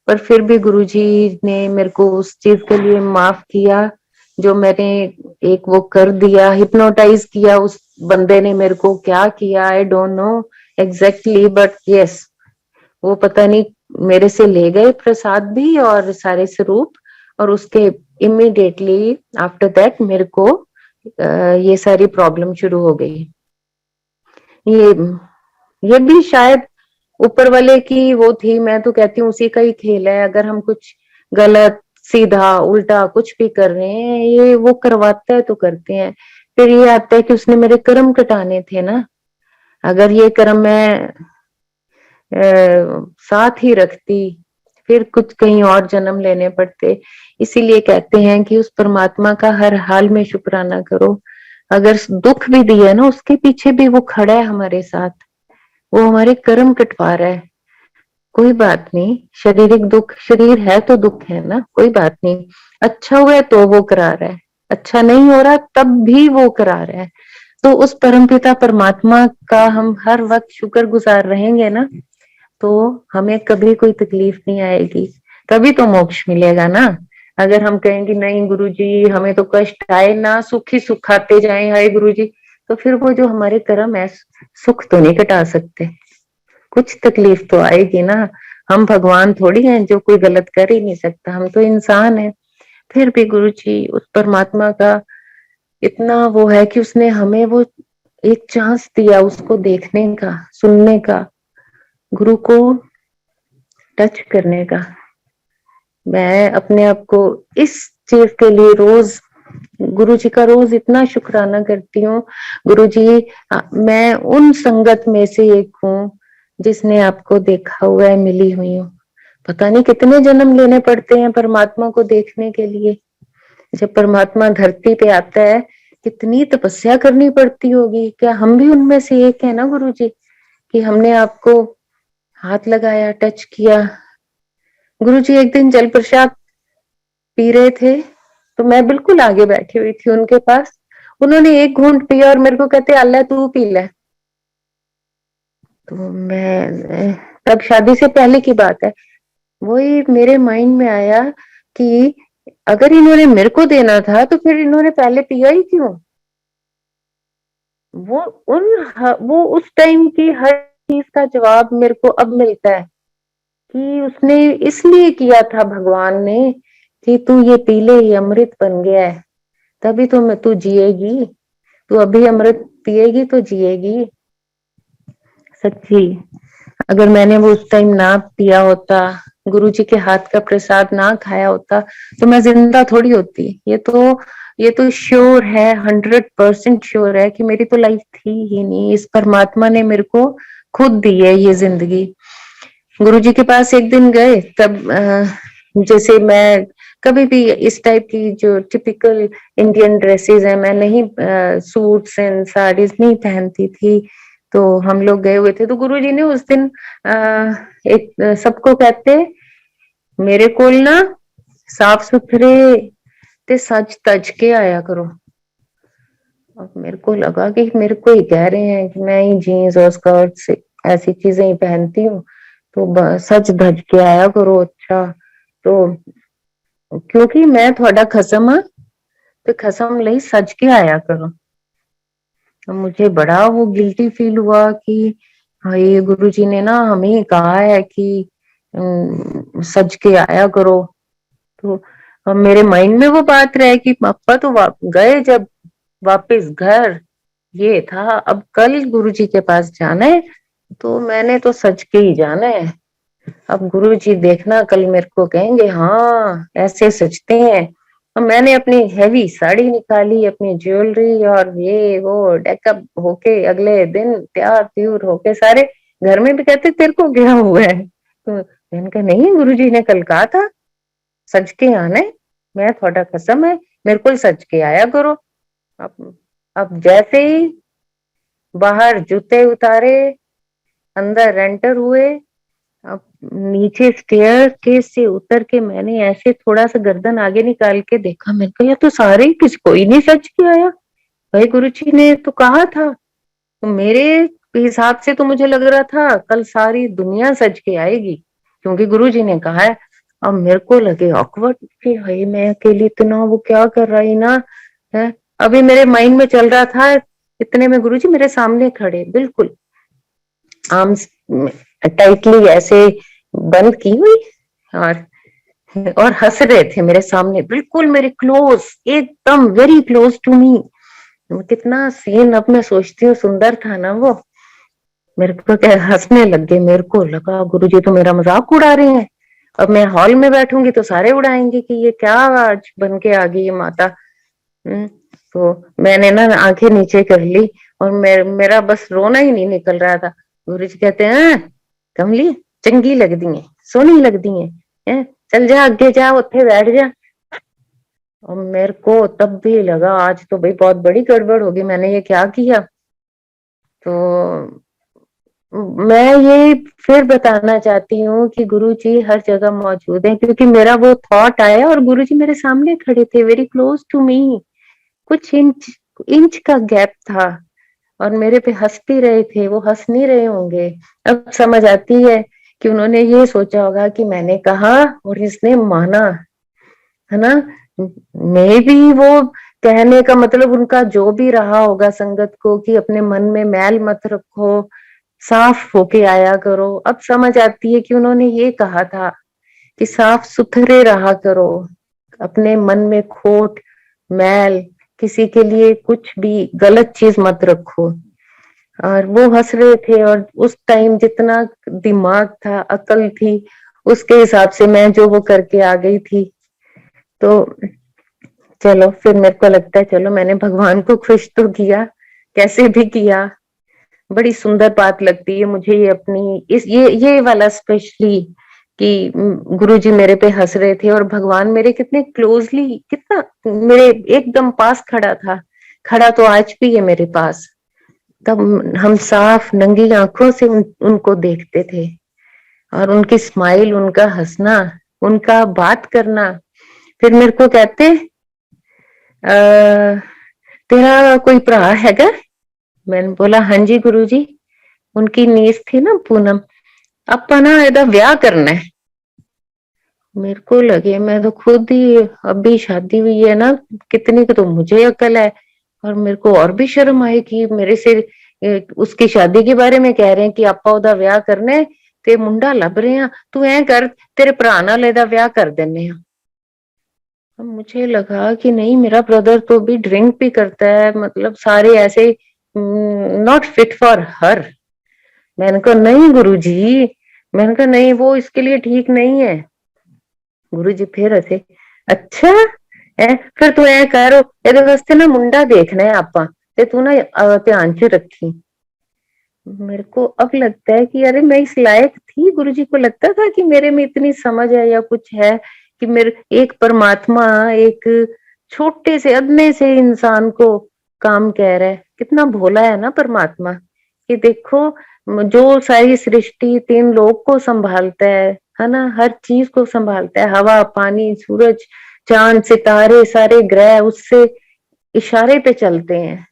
पर फिर भी गुरुजी ने मेरे को उस चीज के लिए माफ किया जो मैंने एक वो कर दिया, हिप्नोटाइज किया उस बंदे ने मेरे को। क्या किया I don't know exactly, but yes, वो पता नहीं मेरे से ले गए प्रसाद भी और सारे स्वरूप। और उसके इमीडिएटली आफ्टर दैट मेरे को ये सारी प्रॉब्लम शुरू हो गई। ये ये भी शायद ऊपर वाले की वो थी, मैं तो कहती हूँ उसी का ही खेल है। अगर हम कुछ गलत सीधा उल्टा कुछ भी कर रहे हैं, ये वो करवाता है तो करते हैं। फिर ये आता है कि उसने मेरे कर्म कटाने थे ना, अगर ये कर्म मैं साथ ही रखती, फिर कुछ कहीं और जन्म लेने पड़ते। इसीलिए कहते हैं कि उस परमात्मा का हर हाल में शुक्राना करो। अगर दुख भी दिया ना, उसके पीछे भी वो खड़ा है हमारे साथ, वो हमारे कर्म कटवा रहा है। कोई बात नहीं, शारीरिक दुख, शरीर है तो दुख है ना, कोई बात नहीं। अच्छा हुआ है तो वो करा रहा है, अच्छा नहीं हो रहा तब भी वो करा रहा है। तो उस परमपिता परमात्मा का हम हर वक्त शुक्रगुजार रहेंगे ना, तो हमें कभी कोई तकलीफ नहीं आएगी, तभी तो मोक्ष मिलेगा ना। अगर हम कहेंगे नहीं गुरुजी हमें तो कष्ट आए ना, सुख ही सुख आते जाए हाय गुरुजी, तो फिर वो जो हमारे कर्म है सुख तो नहीं कटा सकते, कुछ तकलीफ तो आएगी ना। हम भगवान थोड़ी हैं जो कोई गलत कर ही नहीं सकता, हम तो इंसान हैं। फिर भी गुरुजी उस परमात्मा का इतना वो है कि उसने हमें वो एक चांस दिया उसको देखने का, सुनने का, गुरु को टच करने का। मैं अपने आप को इस चीज के लिए रोज गुरु जी का रोज इतना शुक्राना करती हूँ। गुरु जी, मैं उन संगत में से एक हूँ जिसने आपको देखा हुआ है, मिली हुई हूँ। पता नहीं कितने जन्म लेने पड़ते हैं परमात्मा को देखने के लिए। जब परमात्मा धरती पे आता है कितनी तपस्या करनी पड़ती होगी। क्या हम भी उनमें से एक है ना गुरु जी, कि हमने आपको हाथ लगाया, टच किया। गुरु जी एक दिन जल प्रसाद पी रहे थे, तो मैं बिल्कुल आगे बैठी हुई थी उनके पास। उन्होंने एक घूंट पिया और मेरे को कहते अल्लाह तू पी ले। तो मैं, तब शादी से पहले की बात है, वही मेरे माइंड में आया कि अगर इन्होंने मेरे को देना था तो फिर इन्होंने पहले पिया ही क्यों। वो वो उस टाइम की हर चीज का जवाब मेरे को अब मिलता है कि उसने इसलिए किया था भगवान ने कि तू ये पी ले, ये अमृत बन गया है, तभी तो मैं तू जिएगी, तू अभी अमृत पिएगी तो जिएगी। सच्ची, अगर मैंने वो उस टाइम ना पिया होता, गुरु जी के हाथ का प्रसाद ना खाया होता तो मैं जिंदा थोड़ी होती। ये तो श्योर है, 100% श्योर है कि मेरी तो लाइफ थी ही नहीं। इस परमात्मा ने मेरे को खुद दी है ये जिंदगी। गुरु जी के पास एक दिन गए, तब जैसे मैं कभी भी इस टाइप की जो टिपिकल इंडियन ड्रेसेस है, मैं नहीं सूट्स एंड साड़ीज नहीं पहनती थी। तो हम लोग गए हुए थे, तो गुरु जी ने उस दिन एक सबको कहते, मेरे को ना साफ सुथरे ते सज तज के आया करो। अब मेरे को लगा कि मेरे को ही कह रहे हैं कि मैं ही जीन्स और स्कर्ट से ऐसी चीजें ही पहनती हूँ, तो सच धज के आया करो। अच्छा, तो क्योंकि मैं थोड़ा खसम हाँ, तो खसम लई सज के आया करो। तो मुझे बड़ा वो गिल्टी फील हुआ कि हाँ, ये गुरु जी ने ना हमें कहा है कि सज के आया करो। तो अब मेरे माइंड में वो बात रहे कि पापा तो गए जब वापस घर, ये था अब कल गुरु जी के पास जाना है, तो मैंने तो सज के ही जाना है। अब गुरु जी देखना कल मेरे को कहेंगे हाँ ऐसे सजते हैं। अब मैंने अपनी हैवी साड़ी निकाली, अपनी ज्वेलरी और ये वो डेकअप होके अगले दिन तैयार त्यूर होके सारे घर में भी कहते तेरे को क्या हुआ है। तो मैंने कहा नहीं, गुरु जी ने कल कहा था सज के आना है, मैं थोड़ा कसम है मेरे को सज के आया करो। अब जैसे ही बाहर जूते उतारे, अंदर एंटर हुए, अब नीचे स्टेयर केस से उतर के मैंने ऐसे थोड़ा सा गर्दन आगे निकाल के देखा, मैंने कहा तो सारे ही किस कोई नहीं सच के आया, भाई गुरु जी ने तो कहा था। तो मेरे हिसाब से तो मुझे लग रहा था कल सारी दुनिया सज के आएगी क्योंकि गुरु जी ने कहा है। अब मेरे को लगे ऑकवर्ड कि भाई मैं अकेली इतना वो क्या कर रही ना है। अभी मेरे माइंड में चल रहा था, इतने में गुरु जी मेरे सामने खड़े, बिल्कुल आर्म्स टाइटली ऐसे बंद की हुई, और हंस रहे थे मेरे सामने, बिल्कुल मेरे क्लोज, एकदम वेरी क्लोज टू मी। कितना सीन अब मैं सोचती हूँ सुंदर था ना वो। मेरे को क्या हंसने लग गए, मेरे को लगा गुरुजी तो मेरा मजाक उड़ा रहे हैं। अब मैं हॉल में बैठूंगी तो सारे उड़ाएंगे कि ये क्या आज बन के आ गई ये माता। तो मैंने ना आंखें नीचे कर ली और मेरा बस रोना ही नहीं निकल रहा था। गुरुजी कहते हैं कमली चंगी लगती है, सोनी लगती है, चल जा अगे जा उत्थे बैठ जा। और मेरे को तब भी लगा आज तो भाई बहुत बड़ी गड़बड़ होगी, मैंने ये क्या किया। तो मैं ये फिर बताना चाहती हूँ कि गुरुजी हर जगह मौजूद हैं, क्योंकि मेरा वो थॉट आया और गुरुजी मेरे सामने खड़े थे, वेरी क्लोज टू मी, कुछ इंच इंच का गैप था और मेरे पे हंस भी रहे थे। वो हंस नहीं रहे होंगे, अब समझ आती है कि उन्होंने ये सोचा होगा कि मैंने कहा और इसने माना, है ना। मे भी वो कहने का मतलब उनका जो भी रहा होगा संगत को कि अपने मन में मैल मत रखो, साफ होके आया करो। अब समझ आती है कि उन्होंने ये कहा था कि साफ सुथरे रहा करो, अपने मन में खोट मैल किसी के लिए कुछ भी गलत चीज मत रखो। और वो हंस रहे थे और उस टाइम जितना दिमाग था, अकल थी, उसके हिसाब से मैं जो वो करके आ गई थी। तो चलो फिर मेरे को लगता है चलो मैंने भगवान को खुश तो किया, कैसे भी किया। बड़ी सुंदर बात लगती है मुझे ये अपनी इस ये वाला स्पेशली कि गुरुजी मेरे पे हंस रहे थे और भगवान मेरे कितने क्लोजली, कितना मेरे एकदम पास खड़ा था, खड़ा तो आज भी है मेरे पास। तब हम साफ नंगी आंखों से उनको देखते थे और उनकी स्माइल, उनका हंसना, उनका बात करना। फिर मेरे को कहते तेरा कोई भरा हैगा? मैंने बोला हाँ जी गुरुजी। उनकी नीस थी ना पूनम, अपा ना एदा ब्याह करना है। मेरे को लगे मैं तो खुद ही अभी शादी हुई है ना, कितनी की तो मुझे अकल है, और मेरे को और भी शर्म आई कि मेरे से उसकी शादी के बारे में कह रहे हैं कि आपा ओदा ब्याह करना है ते मुंडा लभ रहे हैं, तू ऐ कर तेरे भरा नाल एदा ब्याह कर देने। अब मुझे लगा कि नहीं, मेरा ब्रदर तो भी ड्रिंक भी करता है, मतलब सारे ऐसे नॉट फिट फॉर हर। मैंने कहा नहीं गुरुजी, मैंने कहा नहीं, वो इसके लिए ठीक नहीं है। गुरुजी फिर हंसे, अच्छा है, फिर तू ऐ करो, ਇਹਦੇ ਵਾਸਤੇ ना मुंडा देखना है आपा, ते तू ना ध्यान च रखी। मेरे को अब लगता है कि अरे मैं इस लायक थी, गुरुजी को लगता था कि मेरे में इतनी समझ है या कुछ है कि मेरे एक परमात्मा एक छोटे से अदने से इंसान को काम कह रहा है। कितना भोला है ना परमात्मा, कि देखो जो सारी सृष्टि तीन लोक को संभालता है ना, हर चीज को संभालता है, हवा पानी सूरज चांद सितारे सारे ग्रह उससे इशारे पे चलते हैं।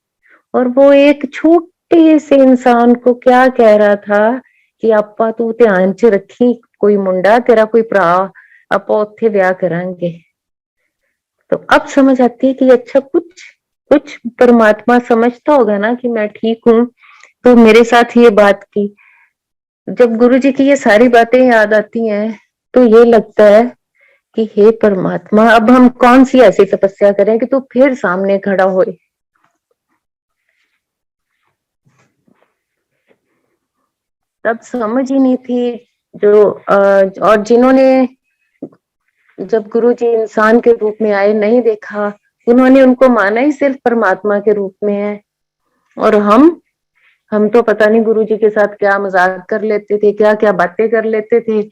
और वो एक छोटे से इंसान को क्या कह रहा था कि आपा तू ध्यान च रखी, कोई मुंडा तेरा कोई भरा, आपा उत्थे ब्याह करांगे। तो अब समझ आती है कि अच्छा कुछ कुछ परमात्मा समझता होगा ना कि मैं ठीक हूँ, तो मेरे साथ ये बात की। जब गुरु जी की ये सारी बातें याद आती हैं तो ये लगता है कि हे परमात्मा, अब हम कौन सी ऐसी तपस्या करें कि तू फिर सामने खड़ा होए। तब समझ ही नहीं थी जो और जिन्होंने जब गुरु जी इंसान के रूप में आए नहीं देखा, उन्होंने उनको माना ही सिर्फ परमात्मा के रूप में है। और हम तो पता नहीं गुरु जी के साथ क्या मजाक कर लेते थे, क्या क्या बातें कर लेते थे।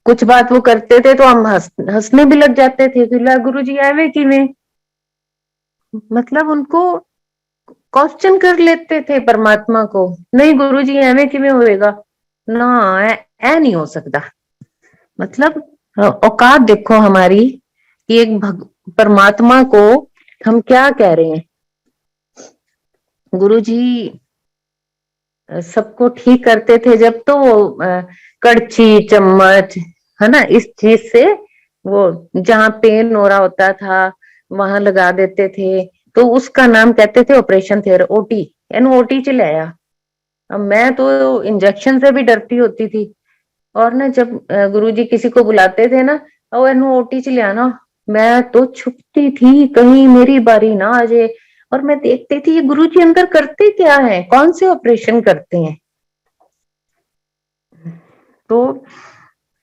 कुछ बात वो करते थे तो हम हंसने भी लग जाते थे कि ला गुरु जी आवे किवें, मतलब उनको क्वेश्चन कर लेते थे परमात्मा को। नहीं गुरु जी एवें किवें होएगा ना, ऐ नहीं हो सकता। मतलब औकात देखो हमारी कि एक परमात्मा को हम क्या कह रहे हैं। गुरु जी सबको ठीक करते थे जब तो कड़छी चम्मच है ना, इस चीज से वो जहां पेन हो रहा होता था वहां लगा देते थे। तो उसका नाम कहते थे ऑपरेशन थिएटर, ओटी। एनु ओटी च लाया। अब मैं तो इंजेक्शन से भी डरती होती थी। और ना जब गुरुजी किसी को बुलाते थे ना, और एनु ओटी च ले आना, मैं तो छुपती थी कहीं मेरी बारी ना आ जाए। और मैं देखती थी ये गुरुजी अंदर करते क्या है, कौन से ऑपरेशन करते हैं। तो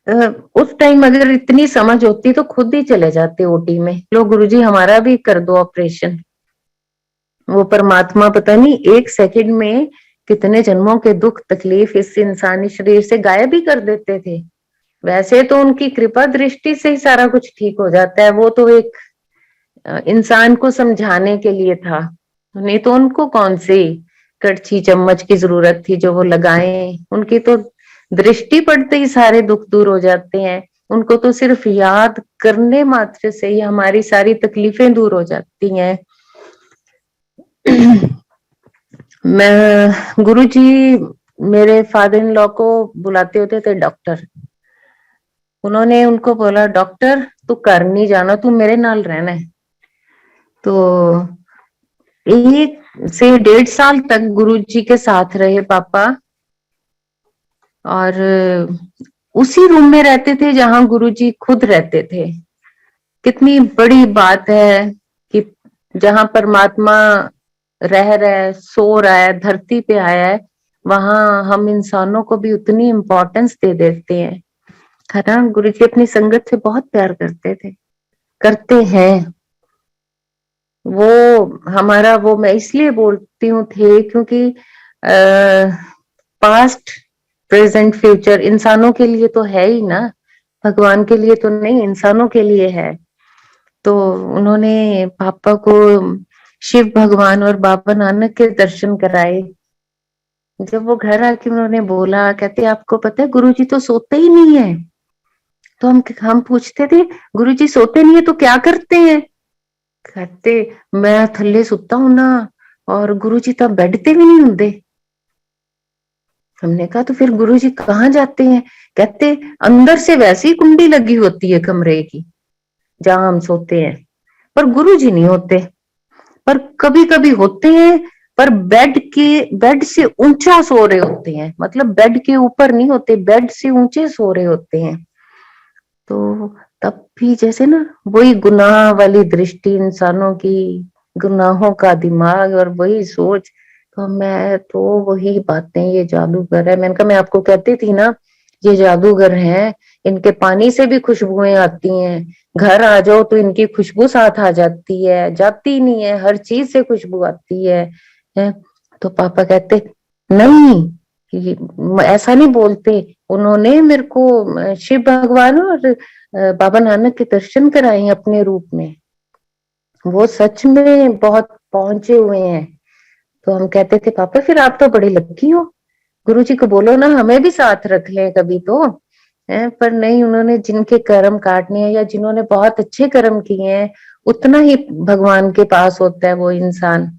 अ, उस टाइम अगर इतनी समझ होती तो खुद ही चले जाते ओटी में, लो गुरुजी हमारा भी कर दो ऑपरेशन। वो परमात्मा पता नहीं एक सेकंड में कितने जन्मों के दुख तकलीफ इस इंसानी शरीर से गायब ही कर देते थे। वैसे तो उनकी कृपा दृष्टि से ही सारा कुछ ठीक हो जाता है, वो तो एक इंसान को समझाने के लिए था। नहीं तो उनको कौन सी कड़छी चम्मच की जरूरत थी जो वो लगाएं, उनकी तो दृष्टि पड़ते ही सारे दुख दूर हो जाते हैं। उनको तो सिर्फ याद करने मात्र से ही हमारी सारी तकलीफें दूर हो जाती हैं। मैं गुरुजी मेरे फादर इन लॉ को बुलाते होते थे डॉक्टर। उन्होंने उनको बोला डॉक्टर तू घर नहीं जाना, तू मेरे नाल रहना है। तो 1 से 1.5 साल तक गुरुजी के साथ रहे पापा। और उसी रूम में रहते थे जहां गुरुजी खुद रहते थे। कितनी बड़ी बात है कि जहां परमात्मा रह रहा है सो रहा है धरती पे आया है, वहां हम इंसानों को भी उतनी इम्पोर्टेंस दे देते हैं। है ना, गुरु जी अपनी संगत से बहुत प्यार करते थे, करते हैं। वो हमारा वो मैं इसलिए बोलती हूँ थे क्योंकि पास्ट प्रेजेंट फ्यूचर इंसानों के लिए तो है ही ना, भगवान के लिए तो नहीं, इंसानों के लिए है। तो उन्होंने पापा को शिव भगवान और बाबा नानक के दर्शन कराए। जब वो घर आके उन्होंने बोला, कहते आपको पता है गुरुजी तो सोते ही नहीं है। तो हम पूछते थे गुरुजी सोते नहीं है तो क्या करते हैं। कहते मैं थल्ले सुता हूं ना, और गुरुजी तब बेड पे भी नहीं होंगे। हमने कहा तो फिर गुरुजी कहाँ जाते हैं। कहते अंदर से वैसी कुंडी लगी होती है कमरे की जहां हम सोते हैं, पर गुरुजी नहीं होते। पर कभी कभी होते हैं, पर बेड से ऊंचा सो रहे होते हैं, मतलब बेड के ऊपर नहीं होते, बेड से ऊंचे सो रहे होते हैं। तो तब भी जैसे ना वही गुनाह वाली दृष्टि इंसानों की, गुनाहों का दिमाग और वही सोच। तो मैं तो वही बातें ये जादू कर रहा है। मैंने कहा मैं आपको कहती थी ना ये जादूगर हैं, इनके पानी से भी खुशबुएं आती हैं, घर आ जाओ तो इनकी खुशबू साथ आ जाती है, जाती नहीं है, हर चीज से खुशबू आती है। तो पापा कहते नहीं, ऐसा नहीं बोलते। उन्होंने मेरे को शिव भगवान और बाबा नानक के दर्शन कराए अपने रूप में, वो सच में बहुत पहुंचे हुए हैं। तो हम कहते थे पापा फिर आप तो बड़ी लकी हो, गुरुजी को बोलो ना हमें भी साथ रख ले कभी तो। पर नहीं, उन्होंने जिनके कर्म काटने हैं या जिन्होंने बहुत अच्छे कर्म किए हैं उतना ही भगवान के पास होता है वो इंसान।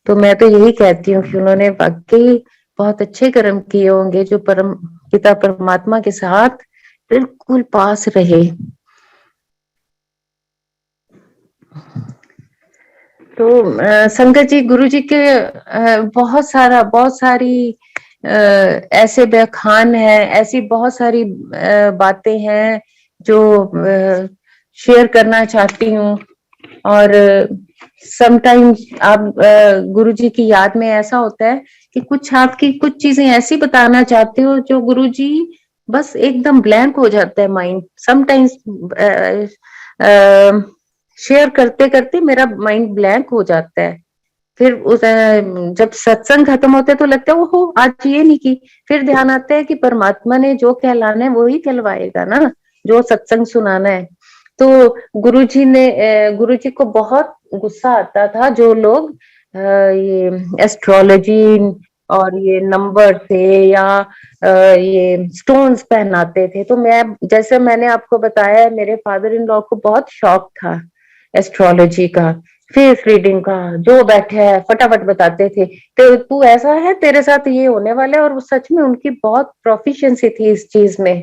तो मैं तो यही कहती हूँ कि उन्होंने वाकई बहुत अच्छे कर्म किए होंगे जो परम पिता परमात्मा के साथ बिल्कुल पास रहे। तो संगत जी, गुरु जी के बहुत सारी ऐसे व्याख्यान है, ऐसी बहुत सारी बातें हैं जो शेयर करना चाहती हूँ। और समटाइम्स आप गुरु जी की याद में ऐसा होता है कि कुछ आपकी कुछ चीजें ऐसी बताना चाहते हो जो गुरु जी बस एकदम ब्लैंक हो जाता है माइंड। समटाइम्स शेयर करते करते मेरा माइंड ब्लैंक हो जाता है। फिर जब सत्संग खत्म होता है तो लगता है ओहो आज ये नहीं की। फिर ध्यान आता है कि परमात्मा ने जो कहलाना है वो ही कहलवाएगा ना, जो सत्संग सुनाना है। तो गुरुजी को बहुत गुस्सा आता था जो लोग ये एस्ट्रोलॉजी और ये नंबर थे या ये स्टोन्स पहनाते थे। तो मैं, जैसे मैंने आपको बताया, मेरे फादर इन लॉ को बहुत शौक था एस्ट्रोलॉजी का, फेस रीडिंग का। जो बैठे है फटाफट बताते थे तो तू ऐसा है, तेरे साथ ये होने वाला है। और सच में उनकी बहुत प्रोफिशिएंसी थी इस चीज में।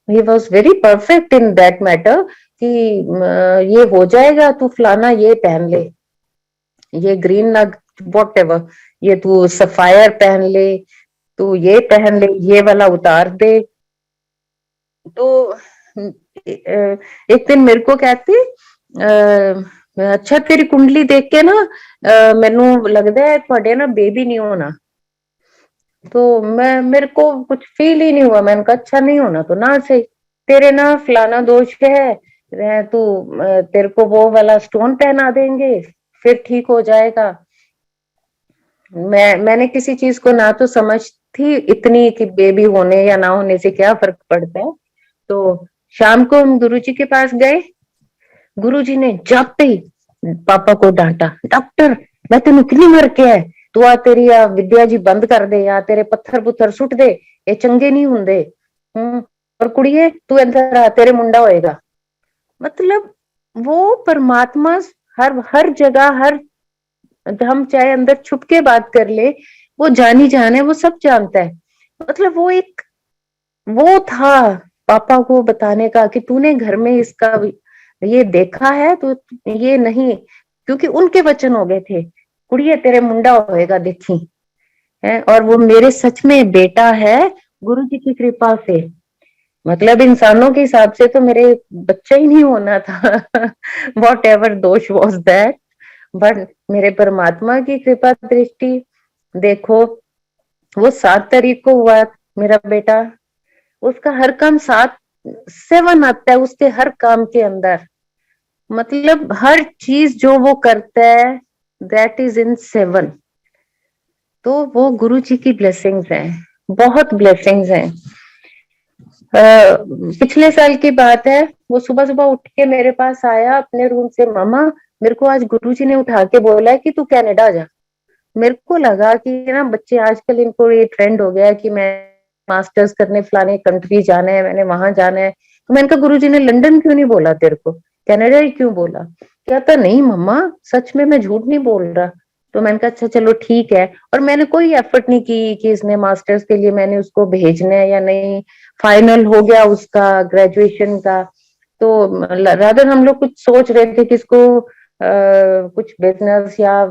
He was very perfect in that matter कि ये हो जाएगा, तू फलाना ये पहन ले, ये ग्रीन ना वॉट एवर, ये तू सफायर पहन ले, तू ये पहन ले, ये वाला उतार दे। तो एक दिन मेरे को कहती अच्छा तेरी कुंडली देख के ना मैनू लगता है थोड़े ना बेबी नहीं होना। तो मेरे को कुछ फील ही नहीं हुआ। मैंने कहा अच्छा नहीं होना तो ना सही, तेरे ना फलाना दोष है, तू तेरे को वो वाला स्टोन पहना देंगे फिर ठीक हो जाएगा। मैंने किसी चीज को ना तो समझ थी इतनी कि बेबी होने या ना होने से क्या फर्क पड़ता है। तो शाम को हम गुरुजी के पास गए। गुरुजी ने जाते ही पापा को डांटा, डॉक्टर मैं तेन कितनी मर के है, तू आ तेरी आ विद्या जी बंद कर दे, या तेरे पत्थर पुत्थर सुट दे, ये चंगे नहीं हुंदे। और कुड़िए तू अंदर आ, तेरे मुंडा होएगा। मतलब वो परमात्मा हर हर जगह, हर, हम चाहे अंदर छुप के बात कर ले, वो जानी जान है, वो सब जानता है। मतलब वो एक वो था पापा को बताने का कि तूने घर में इसका ये देखा है तो ये नहीं, क्योंकि उनके वचन हो गए थे, कुड़िए तेरे मुंडा होएगा देखी है। और वो मेरे सच में बेटा है गुरु जी की कृपा से। मतलब इंसानों के हिसाब से तो मेरे बच्चा ही नहीं होना था वॉट एवर दोष वॉज दैट। बट मेरे परमात्मा की कृपा दृष्टि देखो, वो 7 तारीख को हुआ मेरा बेटा। उसका हर काम 7 7 आता है उसके हर काम के अंदर। मतलब हर चीज जो वो करता है दैट इज इन 7। तो वो गुरु जी की ब्लेसिंग्स हैं, बहुत ब्लेसिंग्स हैं। पिछले साल की बात है, वो सुबह सुबह उठ के मेरे पास आया अपने रूम से, मामा मेरे को आज गुरुजी ने उठा के बोला है कि तू कनाडा जा। मेरे को लगा कि ना बच्चे आजकल इनको ये ट्रेंड हो गया है कि मैं मास्टर्स करने फलाने कंट्री जाना है, मैंने वहां जाना है। तो मैंने कहा गुरुजी ने लंदन क्यों नहीं बोला तेरे को, कनाडा ही क्यों बोला। कहता नहीं मम्मा सच में मैं झूठ नहीं बोल रहा। तो मैंने कहा अच्छा चलो ठीक है। और मैंने कोई एफर्ट नहीं की कि इसने मास्टर्स के लिए मैंने उसको भेजना है या नहीं। फाइनल हो गया उसका ग्रेजुएशन का। तो रादर हम लोग कुछ सोच रहे थे कि इसको कुछ बिजनेस या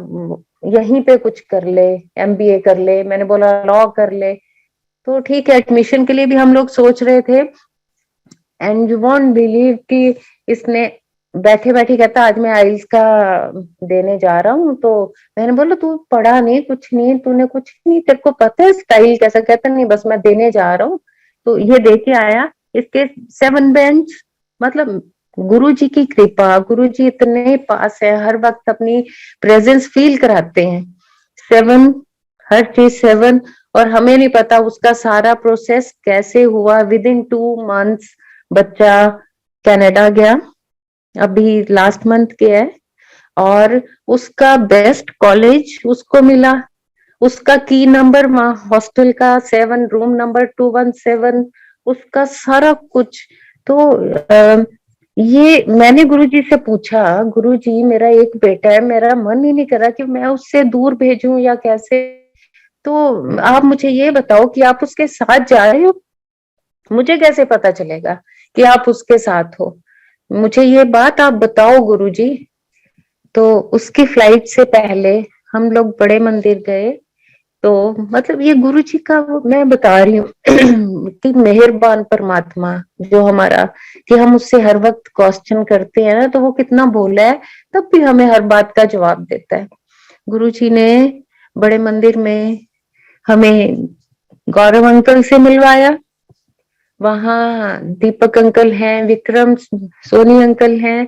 यहीं पे कुछ कर ले, एमबीए कर ले, मैंने बोला लॉ कर ले। तो ठीक है, एडमिशन के लिए भी हम लोग सोच रहे थे। एंड यू वॉन्ट बिलीव कि इसने बैठे बैठे कहता आज मैं आइल्स का देने जा रहा हूँ। तो मैंने बोला तू पढ़ा नहीं, कुछ नहीं, तूने कुछ नहीं, तेरे को पता है स्टाइल कैसा। कहता नहीं बस मैं देने जा रहा हूँ, तो ये दे के आया, इसके 7 बेंच। मतलब गुरु जी की कृपा, गुरु जी इतने पास है, हर वक्त अपनी प्रेजेंस फील कराते हैं। 7, हर चीज 7। और हमें नहीं पता उसका सारा प्रोसेस कैसे हुआ। विद इन 2 मंथ्स बच्चा कनाडा गया, अभी लास्ट मंथ गया है, और उसका बेस्ट कॉलेज उसको मिला। उसका की नंबर वहां हॉस्टल का 7, रूम नंबर 217, उसका सारा कुछ। तो ये मैंने गुरुजी से पूछा, गुरुजी मेरा एक बेटा है, मेरा मन ही नहीं कर रहा कि मैं उससे दूर भेजूं या कैसे। तो आप मुझे ये बताओ कि आप उसके साथ जा रहे हो, मुझे कैसे पता चलेगा कि आप उसके साथ हो? मुझे ये बात आप बताओ गुरुजी। तो उसकी फ्लाइट से पहले हम लोग बड़े मंदिर गए। तो मतलब ये गुरु जी का मैं बता रही हूँ कि मेहरबान परमात्मा जो हमारा, कि हम उससे हर वक्त क्वेश्चन करते हैं ना, तो वो कितना भोला है, तब भी हमें हर बात का जवाब देता है। गुरु जी ने बड़े मंदिर में हमें गौरव अंकल से मिलवाया। वहां दीपक अंकल हैं, विक्रम सोनी अंकल हैं,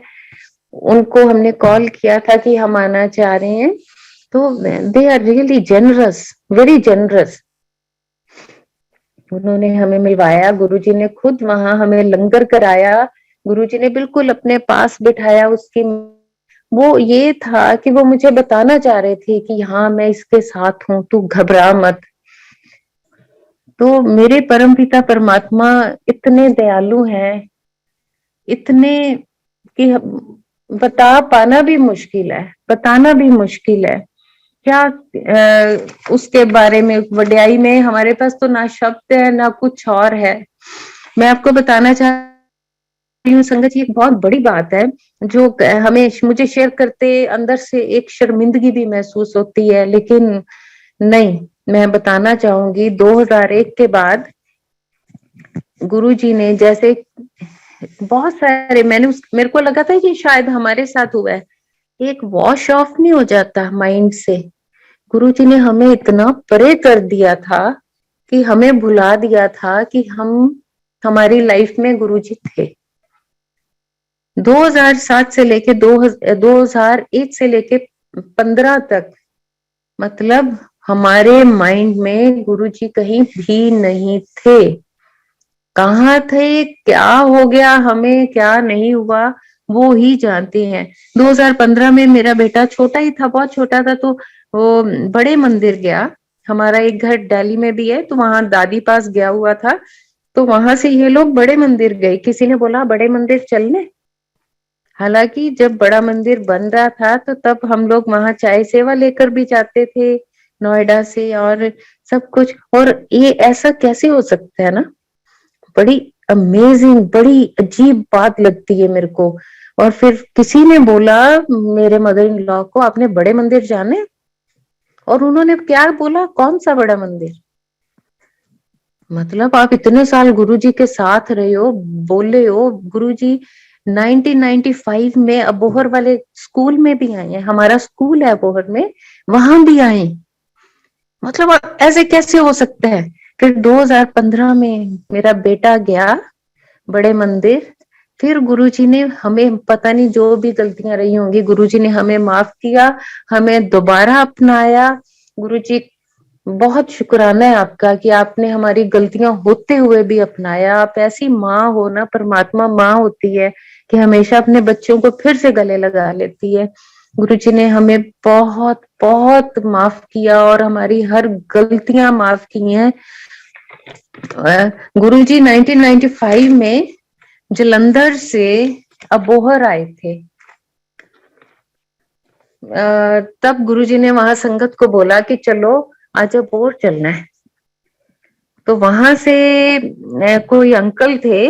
उनको हमने कॉल किया था कि हम आना चाह रहे हैं। तो they are really generous, very generous. उन्होंने हमें मिलवाया, गुरुजी ने खुद वहां हमें लंगर कराया, गुरुजी ने बिल्कुल अपने पास बिठाया। उसकी वो ये था कि वो मुझे बताना चाह रहे थे कि हाँ मैं इसके साथ हूँ, तू घबरा मत। तो मेरे परमपिता परमात्मा इतने दयालु हैं, इतने कि बता पाना भी मुश्किल है, बताना भी मुश्किल है क्या उसके बारे में। वड्याई में हमारे पास तो ना शब्द है ना कुछ और है। मैं आपको बताना चाहती हूँ संगत जी, एक बहुत बड़ी बात है जो हमें मुझे शेयर करते अंदर से एक शर्मिंदगी भी महसूस होती है, लेकिन नहीं, मैं बताना चाहूंगी। 2001 के बाद गुरुजी ने जैसे बहुत सारे, मेरे को लगा था कि शायद हमारे साथ हुआ है, एक वॉश ऑफ नहीं हो जाता माइंड से। गुरुजी ने हमें इतना परे कर दिया था कि हमें भुला दिया था कि हम, हमारी लाइफ में गुरुजी थे। 2007 से लेके 2001 से लेके 15 तक, मतलब हमारे माइंड में गुरुजी कहीं भी नहीं थे। कहाँ थे, क्या हो गया हमें, क्या नहीं हुआ, वो ही जानते हैं। 2015 में मेरा बेटा छोटा ही था, बहुत छोटा था, तो वो बड़े मंदिर गया। हमारा एक घर दिल्ली में भी है, तो वहां दादी पास गया हुआ था। तो वहां से ये लोग बड़े मंदिर गए, किसी ने बोला बड़े मंदिर चलने। हालांकि जब बड़ा मंदिर बन रहा था तो तब हम लोग वहां चाय सेवा लेकर भी जाते थे नोएडा से, और सब कुछ। और ये ऐसा कैसे हो सकता है ना, बड़ी अमेजिंग, बड़ी अजीब बात लगती है मेरे को। और फिर किसी ने बोला मेरे मदर इन लॉ को, आपने बड़े मंदिर जाने? और उन्होंने क्या बोला, कौन सा बड़ा मंदिर? मतलब आप इतने साल गुरुजी के साथ रहे हो, बोले हो गुरुजी 1995 में अबोहर वाले स्कूल में भी आए हैं, हमारा स्कूल है अबोहर में, वहां भी आए। मतलब ऐसे कैसे हो सकता है? फिर 2015 में मेरा बेटा गया बड़े मंदिर। फिर गुरुजी ने हमें, पता नहीं जो भी गलतियां रही होंगी, गुरुजी ने हमें माफ किया, हमें दोबारा अपनाया। गुरुजी बहुत शुक्राना है आपका कि आपने हमारी गलतियां होते हुए भी अपनाया। आप ऐसी माँ हो ना, परमात्मा माँ होती है कि हमेशा अपने बच्चों को फिर से गले लगा लेती है। गुरुजी ने हमें बहुत बहुत माफ किया और हमारी हर गलतियां माफ की हैं। गुरुजी 1995 में जलंधर से अबोहर आए थे। तब गुरुजी ने वहां संगत को बोला कि चलो आज अबोहर चलना है। तो वहां से कोई अंकल थे,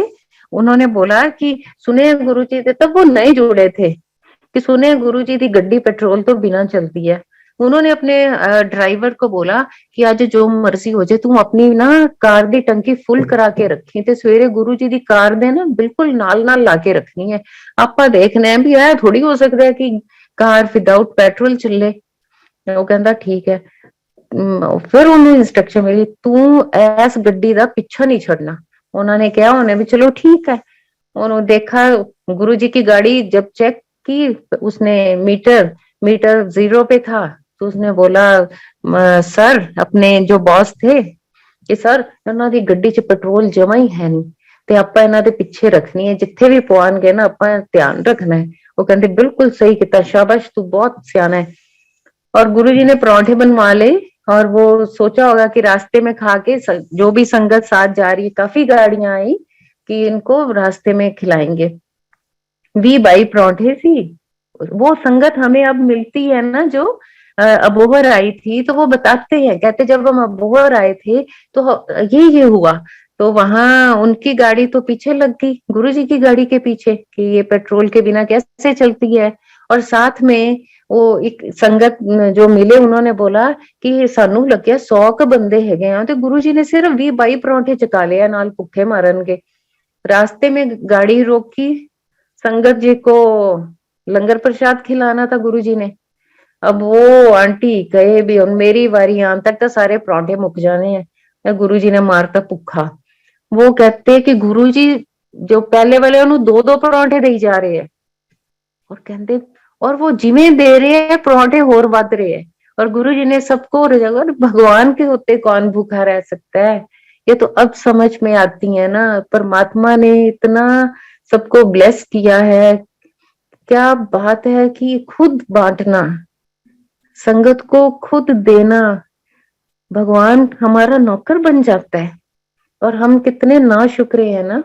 उन्होंने बोला कि सुने गुरुजी थे, तब वो नए जुड़े थे, कि सुने गुरुजी दी गड्डी पेट्रोल तो बिना चलती है। उन्होंने अपने ड्राइवर को बोला कि आज जो मर्जी हो जाए, तुम अपनी ना कार दी टंकी फुल करा के रखी, ते सवेरे गुरु जी दी कार दे ना बिल्कुल नाल नाल ला के रखनी है। आपा देखने भी आया, थोड़ी हो सकता है कि कार विदाउट पेट्रोल चले। वो कहता ठीक है। फिर उन्होंने इंस्ट्रक्शन मिली, तू ऐस गड्डी का पीछा नहीं छड़ना, उन्होंने क्या, उन्हें भी चलो ठीक है। उन्होंने देखा गुरुजी की गाड़ी जब चेक की, उसने मीटर मीटर 0 पे था। तो उसने बोला सर, अपने जो बॉस थे, कि सर ਇਹਨਾਂ ਦੀ ਗੱਡੀ 'ਚ ਪੈਟਰੋਲ ਜਮਾ ਹੀ ਹੈ ਨਹੀਂ, ਤੇ ਆਪਾਂ ਇਹਨਾਂ ਦੇ ਪਿੱਛੇ ਰੱਖਣੀ ਹੈ, ਜਿੱਥੇ ਵੀ ਪਵਾਉਣਗੇ ਨਾ ਆਪਾਂ ਧਿਆਨ ਰੱਖਣਾ है। वो कहते बिल्कुल सही किया, शाबाश तू बहुत सियाना है। और गुरुजी ने परांठे बनवा ले, और वो सोचा होगा कि रास्ते में खा के जो भी संगत साथ जा रही है, काफी गाड़ियां आई कि इनको रास्ते में खिलाएंगे। 20-22 परांठे थी। वो संगत हमें अब मिलती है ना, जो अबोहर आई थी, तो वो बताते हैं, कहते जब हम अबोहर आए थे तो ये हुआ। तो वहां उनकी गाड़ी तो पीछे लग गई गुरुजी की गाड़ी के पीछे, कि ये पेट्रोल के बिना कैसे चलती है। और साथ में वो एक संगत जो मिले, उन्होंने बोला कि सानू लग्या 100 क बंदे हैगे आ, तो गुरुजी ने सिर्फ 20-22 परांठे चका लिया नाल भुखे मारन के। रास्ते में गाड़ी रोकी, संगत जी को लंगर प्रसाद खिलाना था गुरुजी ने। अब वो आंटी कहे भी अब मेरी बारी आन तक तो सारे परांठे मुक जाने हैं, गुरुजी ने मारता भुखा। वो कहते कि गुरुजी जो पहले वाले उन्होंने 2-2 परांठे दे जा रहे हैं, और कहते और वो जिमें दे रहे हैं परांठे होर बद रहे हैं। और गुरुजी ने सबको भगवान के होते कौन भूखा रह सकता है। ये तो अब समझ में आती है ना, परमात्मा ने इतना सबको ब्लेस किया है। क्या बात है कि खुद बांटना, संगत को खुद देना, भगवान हमारा नौकर बन जाता है। और हम कितने नाशुक्रे हैं ना,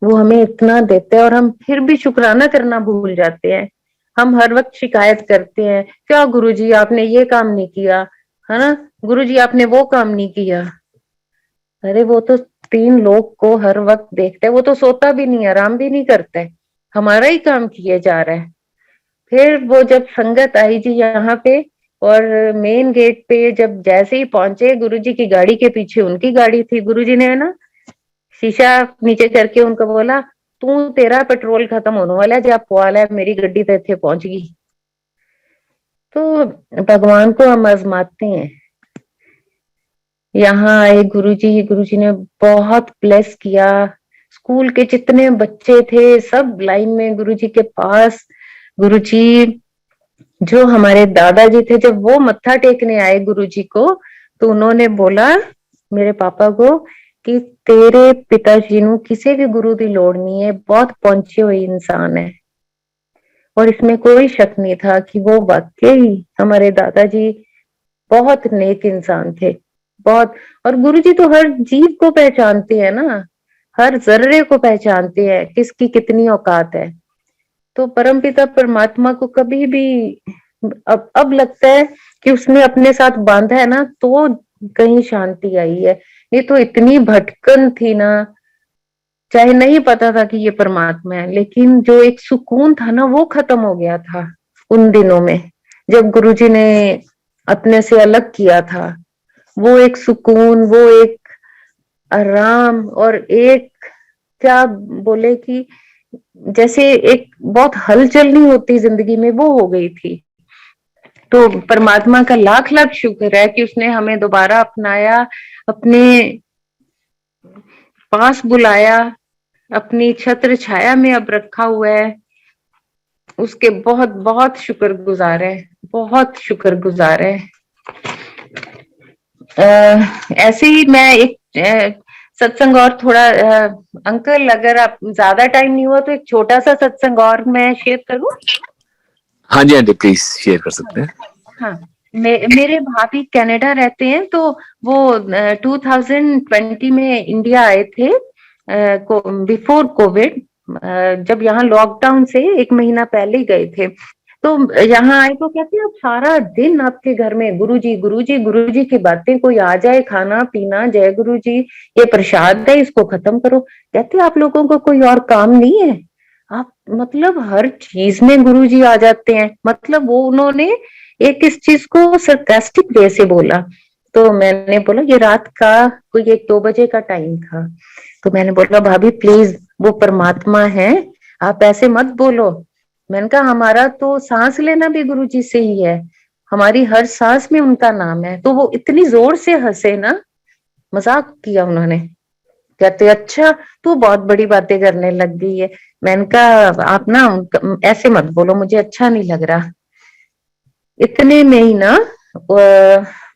वो हमें इतना देते हैं और हम फिर भी शुक्राना करना भूल जाते हैं। हम हर वक्त शिकायत करते हैं, क्या गुरुजी आपने ये काम नहीं किया, है ना, गुरुजी आपने वो काम नहीं किया। अरे वो तो 3 लोग को हर वक्त देखते हैं, वो तो सोता भी नहीं, आराम भी नहीं करता है, हमारा ही काम किए जा रहा है। फिर वो जब संगत आई जी यहाँ पे, और मेन गेट पे जब जैसे ही पहुंचे, गुरुजी की गाड़ी के पीछे उनकी गाड़ी थी। गुरुजी ने ना शीशा नीचे करके उनको बोला, तू तेरा पेट्रोल खत्म होने वाला है, जब पवाल है मेरी गड्डी तो इतने पहुंच गई। तो भगवान को हम आजमाते हैं। यहाँ आए गुरुजी ने बहुत ब्लेस किया। स्कूल के जितने बच्चे थे सब लाइन में गुरुजी के पास। गुरुजी जो हमारे दादाजी थे, जब वो मत्था टेकने आए गुरुजी को, तो उन्होंने बोला मेरे पापा को कि तेरे पिताजी ਨੂੰ ਕਿਸੇ भी गुरु की लोड़ नहीं है, बहुत पहुंचे हुए इंसान है। और इसमें कोई शक नहीं था कि वो वाकई हमारे दादाजी बहुत नेक इंसान थे, बहुत। और गुरुजी तो हर जीव को पहचानते हैं ना, हर जर्रे को पहचानते हैं किसकी कितनी औकात है। तो परमपिता परमात्मा को कभी भी अब लगता है कि उसने अपने साथ बांधा है ना, तो कहीं शांति आई है। ये तो इतनी भटकन थी ना, चाहे नहीं पता था कि ये परमात्मा है, लेकिन जो एक सुकून था ना, वो खत्म हो गया था उन दिनों में जब गुरुजी ने अपने से अलग किया था। वो एक सुकून, वो एक आराम, और एक क्या बोले कि जैसे एक बहुत हलचल नहीं होती जिंदगी में, वो हो गई थी। तो परमात्मा का लाख लाख शुक्र है कि उसने हमें दोबारा अपनाया, अपने पास बुलाया, अपनी छत्र छाया में अब रखा हुआ है। उसके बहुत बहुत शुक्रगुजार है, बहुत शुक्रगुजार है। ऐसे ही मैं एक सत्संग और थोड़ा अंकल, अगर आप ज्यादा टाइम नहीं हुआ तो एक छोटा सा सत्संग और मैं शेयर करूं। हाँ जी आंटी, प्लीज शेयर कर सकते हैं। हाँ, मेरे भाभी कनाडा रहते हैं, तो वो 2020 में इंडिया आए थे, बिफोर कोविड। जब यहाँ लॉकडाउन से 1 महीना पहले ही गए थे। तो यहाँ आए तो कहते हैं अब सारा दिन आपके घर में गुरुजी गुरुजी गुरुजी की बातें, कोई आ जाए खाना पीना, जय गुरुजी, ये प्रसाद है इसको खत्म करो। कहते आप लोगों को कोई और काम नहीं है? आप मतलब हर चीज में गुरुजी आ जाते हैं। मतलब वो उन्होंने एक इस चीज को सरकास्टिक वे से बोला। तो मैंने बोला, ये रात का कोई 1-2 बजे का टाइम था, तो मैंने बोला भाभी प्लीज, वो परमात्मा है, आप ऐसे मत बोलो। मैंने कहा हमारा तो सांस लेना भी गुरुजी से ही है, हमारी हर सांस में उनका नाम है। तो वो इतनी जोर से हंसे ना, मजाक किया उन्होंने। कहते अच्छा तू बहुत बड़ी बातें करने लग गई है। मैंने कहा आप ना ऐसे मत बोलो, मुझे अच्छा नहीं लग रहा। इतने में ही ना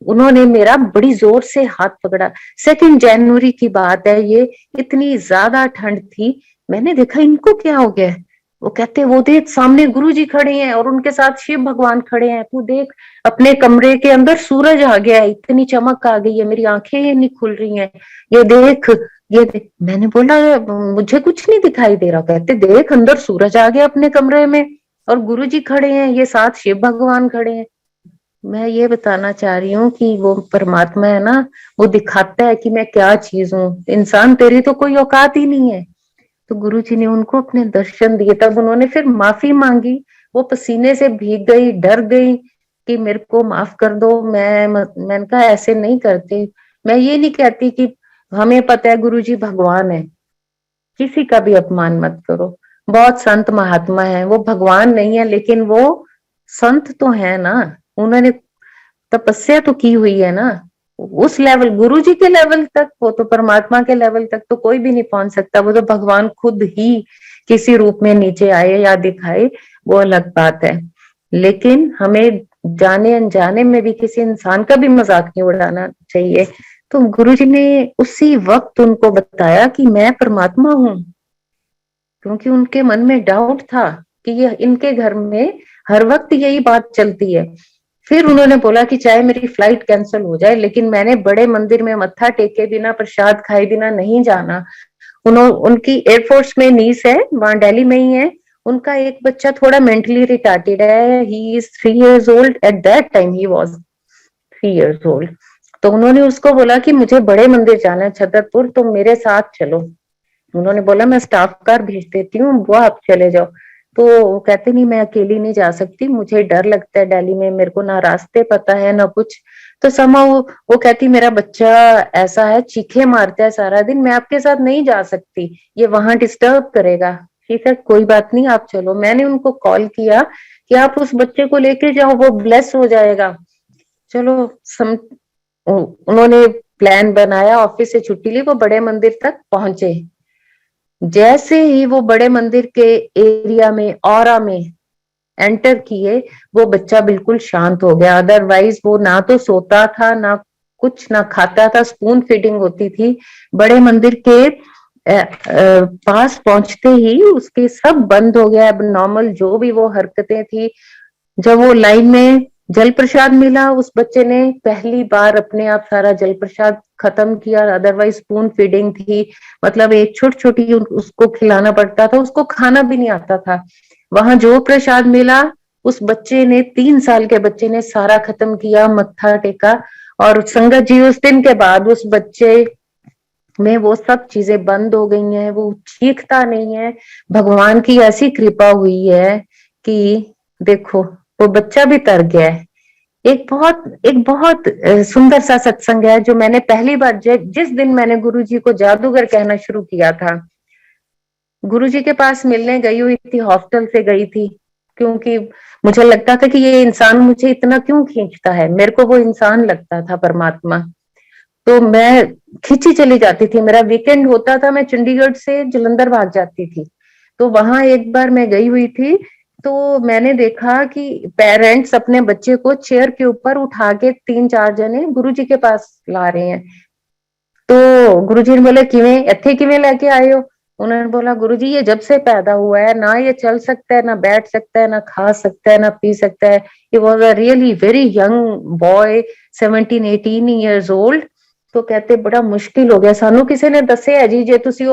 उन्होंने मेरा बड़ी जोर से हाथ पकड़ा। 2 जनवरी की बात है ये, इतनी ज्यादा ठंड थी। मैंने देखा इनको क्या हो गया है। वो कहते वो देख सामने गुरुजी खड़े हैं और उनके साथ शिव भगवान खड़े हैं, तू देख अपने कमरे के अंदर सूरज आ गया है, इतनी चमक आ गई है, मेरी आंखें ये नहीं खुल रही हैं, ये देख ये देख। मैंने बोला मुझे कुछ नहीं दिखाई दे रहा। कहते देख अंदर सूरज आ गया अपने कमरे में और गुरुजी खड़े हैं, ये साथ शिव भगवान खड़े हैं। मैं ये बताना चाह रही हूँ कि वो परमात्मा है ना, वो दिखाता है कि मैं क्या चीज हूँ। इंसान तेरी तो कोई औकात ही नहीं है। तो गुरुजी ने उनको अपने दर्शन दिए। तब उन्होंने फिर माफी मांगी। वो पसीने से भीग गई, डर गई कि मेरे को माफ कर दो। मैंने कहा ऐसे नहीं करते। मैं ये नहीं कहती कि हमें पता है गुरुजी भगवान है, किसी का भी अपमान मत करो। बहुत संत महात्मा है, वो भगवान नहीं है लेकिन वो संत तो है ना। उन्होंने तपस्या तो की हुई है ना। उस लेवल गुरु जी के लेवल तक, वो तो परमात्मा के लेवल तक तो कोई भी नहीं पहुंच सकता। वो तो भगवान खुद ही किसी रूप में नीचे आए या दिखाए, वो अलग बात है। लेकिन हमें जाने अनजाने में भी किसी इंसान का भी मजाक नहीं उड़ाना चाहिए। तो गुरु जी ने उसी वक्त उनको बताया कि मैं परमात्मा हूँ, क्योंकि उनके मन में डाउट था कि ये इनके घर में हर वक्त यही बात चलती है। फिर उन्होंने बोला कि चाहे मेरी फ्लाइट कैंसिल हो जाए लेकिन मैंने बड़े मंदिर में मत्था टेके बिना, प्रसाद खाए बिना नहीं जाना। उनकी एयरफोर्स में नीस है, वहां दिल्ली में ही है। उनका एक बच्चा थोड़ा मेंटली रिटार्टेड है, he is 3 years old, at that time he was 3 years old। तो उन्होंने उसको बोला कि मुझे बड़े मंदिर जाना है छतरपुर, तो मेरे साथ चलो। उन्होंने बोला मैं स्टाफ कार भेज देती हूँ, वो आप चले जाओ। तो वो कहते नहीं मैं अकेली नहीं जा सकती, मुझे डर लगता है दिल्ली में, मेरे को ना रास्ते पता है ना कुछ। तो समा वो कहती मेरा बच्चा ऐसा है, चीखे मारता है सारा दिन, मैं आपके साथ नहीं जा सकती, ये वहां डिस्टर्ब करेगा। ठीक है कोई बात नहीं आप चलो। मैंने उनको कॉल किया कि आप उस बच्चे को लेके जाओ, वो ब्लेस हो जाएगा। चलो उन्होंने प्लान बनाया, ऑफिस से छुट्टी ली, वो बड़े मंदिर तक पहुंचे। जैसे ही वो बड़े मंदिर के एरिया में, ऑरा में एंटर किए, वो बच्चा बिल्कुल शांत हो गया। अदरवाइज वो ना तो सोता था ना कुछ ना खाता था, स्पून फीडिंग होती थी। बड़े मंदिर के पास पहुंचते ही उसके सब बंद हो गया, अब नॉर्मल जो भी वो हरकतें थी। जब वो लाइन में जल प्रसाद मिला, उस बच्चे ने पहली बार अपने आप सारा जल प्रसाद खत्म किया। अदरवाइज स्पून फीडिंग थी, मतलब एक छोटी छोटी उसको खिलाना पड़ता था, उसको खाना भी नहीं आता था। वहां जो प्रसाद मिला उस बच्चे ने, 3 साल के बच्चे ने सारा खत्म किया, मत्था टेका। और संगत जी उस दिन के बाद उस बच्चे में वो सब चीजें बंद हो गई हैं, वो चीखता नहीं है। भगवान की ऐसी कृपा हुई है कि देखो वो बच्चा भी तर गया है। एक बहुत सुंदर सा सत्संग है जो मैंने पहली बार जिस दिन मैंने गुरुजी को जादूगर कहना शुरू किया था, गुरुजी के पास मिलने गई हुई थी, हॉस्टल से गई थी, क्योंकि मुझे लगता था कि ये इंसान मुझे इतना क्यों खींचता है। मेरे को वो इंसान लगता था परमात्मा। तो मैं खिंची चली जाती थी, मेरा वीकेंड होता था, मैं चंडीगढ़ से जलंधर भाग जाती थी। तो वहां एक बार मैं गई हुई थी, तो मैंने देखा कि पेरेंट्स अपने बच्चे को चेयर के ऊपर उठा के 3-4 जने गुरुजी के पास ला रहे हैं। तो गुरुजी ने बोले किवें इत्थे किवें लेके आए हो। उन्होंने बोला गुरुजी ये जब से पैदा हुआ है ना, ये चल सकता है ना बैठ सकता है ना खा सकता है ना पी सकता है। He was a really very young boy, 17-18 years old। तो कहते बड़ा मुश्किल हो गया, सानू किसी ने दसे है जी, जे तुसी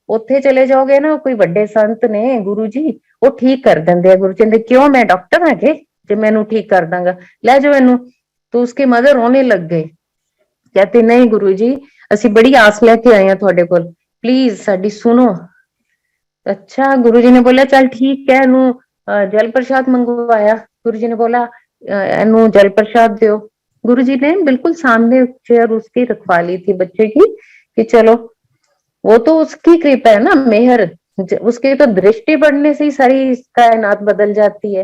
ਉੱਥੇ चले जाओगे ना, कोई ਵੱਡੇ संत ने गुरु जी वो ठीक कर देंगे। गुरु जी ने क्यों मैं डॉक्टर है के जे मैनू ठीक कर दांगा, ले जाओ इनू। तो उसके मदर रोने लग गए, कहते नहीं गुरु जी ਅਸੀਂ बड़ी आस लेके आए हैं थोड़े कोल, प्लीज साडी सुनो। अच्छा गुरु जी ने बोला चल ठीक है, इनू जल प्रसाद मंगवाया। गुरु जी ने बोला इनू जल प्रसाद दो। गुरु जी ने बिल्कुल सामने चेयर उसकी रखवा ली थी बच्चे की, कि चलो वो तो उसकी कृपा है ना, मेहर। उसके तो दृष्टि पड़ने से ही सारी कायनात बदल जाती है।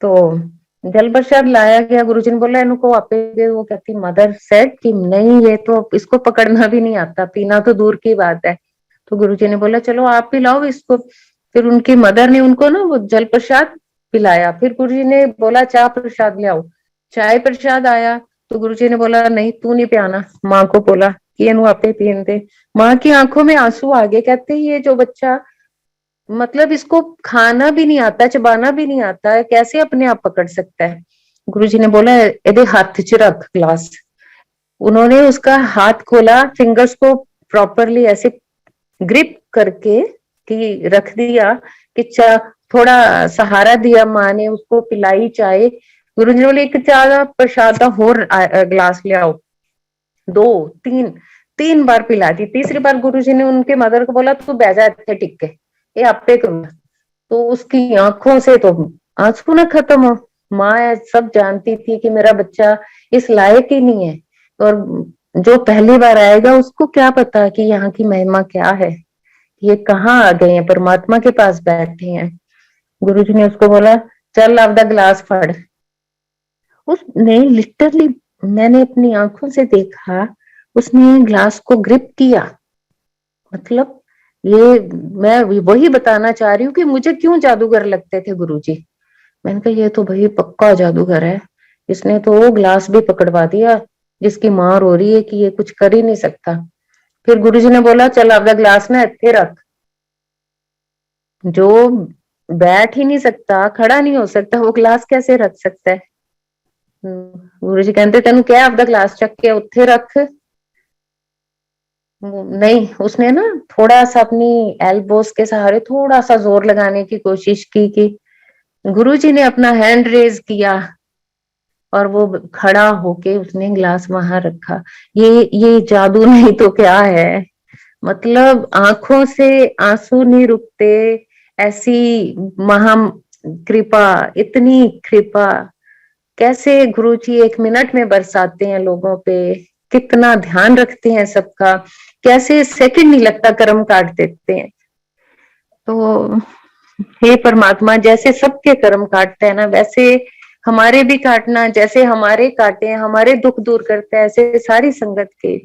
तो जल प्रसाद लाया गया, गुरुजी ने बोला इनको आपे दे। वो कहती मदर सेड कि नहीं, ये तो इसको पकड़ना भी नहीं आता, पीना तो दूर की बात है। तो गुरुजी ने बोला चलो आप पिलाओ इसको। फिर उनकी मदर ने उनको ना वो जल प्रसाद पिलाया। फिर गुरुजी ने बोला चाय प्रसाद ले आओ। चाय प्रसाद आया तो गुरुजी ने बोला नहीं तू नहीं पियाना। माँ को बोला कि इन्हू आपे पीन दे। माँ की आंखों में आंसू आ गए, कहते ये जो बच्चा, मतलब इसको खाना भी नहीं आता, चबाना भी नहीं आता है, कैसे अपने आप पकड़ सकता है। गुरुजी ने बोला एदे हाथ च रख ग्लास। उन्होंने उसका हाथ खोला, फिंगर्स को प्रॉपरली ऐसे ग्रिप करके कि रख दिया कि थोड़ा सहारा दिया। माँ ने उसको पिलाई चाय। गुरुजी ने बोले एक चाह प्रसाद का होर ग्लास ले आओ। दो तीन, 3 बार पिला दी। तीसरी बार गुरुजी ने उनके मदर को बोला तू बैजा इतने टिक के, ये आपे करूंगा। तो उसकी आंखों से तो आंसू ना खत्म हो। माँ सब जानती थी कि मेरा बच्चा इस लायक ही नहीं है, और जो पहली बार आएगा उसको क्या पता कि यहाँ की महिमा क्या है, ये कहाँ आ गए हैं, परमात्मा के पास बैठे हैं। गुरुजी ने उसको बोला चल आपदा ग्लास फड़। उसने लिटरली, मैंने अपनी आंखों से देखा, उसने ग्लास को ग्रिप किया। मतलब ये, मैं वही बताना चाह रही हूँ कि मुझे क्यों जादूगर लगते थे गुरुजी। मैंने कहा ये तो भाई पक्का जादूगर है, इसने तो वो ग्लास भी पकड़वा दिया जिसकी मां रो रही है कि ये कुछ कर ही नहीं सकता। फिर गुरुजी ने बोला चल आपका ग्लास ना इत्थे रख। जो बैठ ही नहीं सकता, खड़ा नहीं हो सकता, वो ग्लास कैसे रख सकता है। गुरुजी कहते तेन क्या आपका ग्लास चक के उत्थे रख। नहीं, उसने ना थोड़ा सा अपनी एल्बोस के सहारे थोड़ा सा जोर लगाने की कोशिश की कि गुरुजी ने अपना हैंड रेज किया और वो खड़ा होके उसने ग्लास वहां रखा। ये जादू नहीं तो क्या है। मतलब आंखों से आंसू नहीं रुकते, ऐसी महा कृपा, इतनी कृपा कैसे गुरुजी 1 मिनट में बरसाते हैं लोगों पे। कितना ध्यान रखते हैं सबका, कैसे सेकंड नहीं लगता कर्म काट देते हैं। तो हे परमात्मा, जैसे सबके कर्म काटते हैं ना, वैसे हमारे भी काटना। जैसे हमारे काटे हैं, हमारे दुख दूर करते हैं, ऐसे सारी संगत के,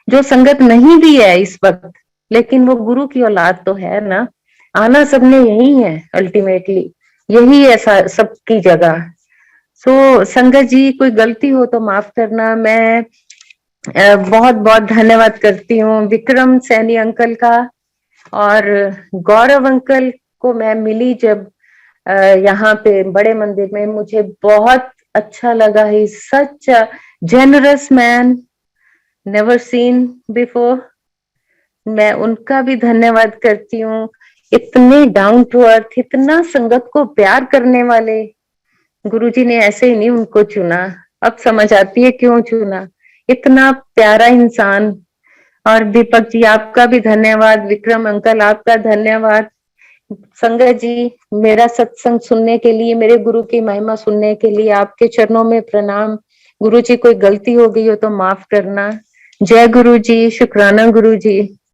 जो संगत नहीं भी है इस वक्त, लेकिन वो गुरु की औलाद तो है ना। आना सबने यही है, अल्टीमेटली यही है सबकी जगह। सो संगत जी, कोई गलती हो तो माफ करना। मैं बहुत बहुत धन्यवाद करती हूँ विक्रम सैनी अंकल का। और गौरव अंकल को मैं मिली जब यहाँ पे बड़े मंदिर में, मुझे बहुत अच्छा लगा। He such generous man, never seen before. मैं उनका भी धन्यवाद करती हूँ। इतने डाउन टू अर्थ, इतना संगत को प्यार करने वाले। गुरुजी ने ऐसे ही नहीं उनको चुना, अब समझ आती है क्यों चुना। इतना प्यारा इंसान। और दीपक जी आपका भी धन्यवाद, विक्रम अंकल आपका धन्यवाद। संगत जी, मेरा सत्संग सुनने के लिए, मेरे गुरु की महिमा सुनने के लिए आपके चरणों में प्रणाम। गुरु जी, कोई गलती हो गई हो तो माफ करना। जय गुरु जी, शुक्राना गुरु जी।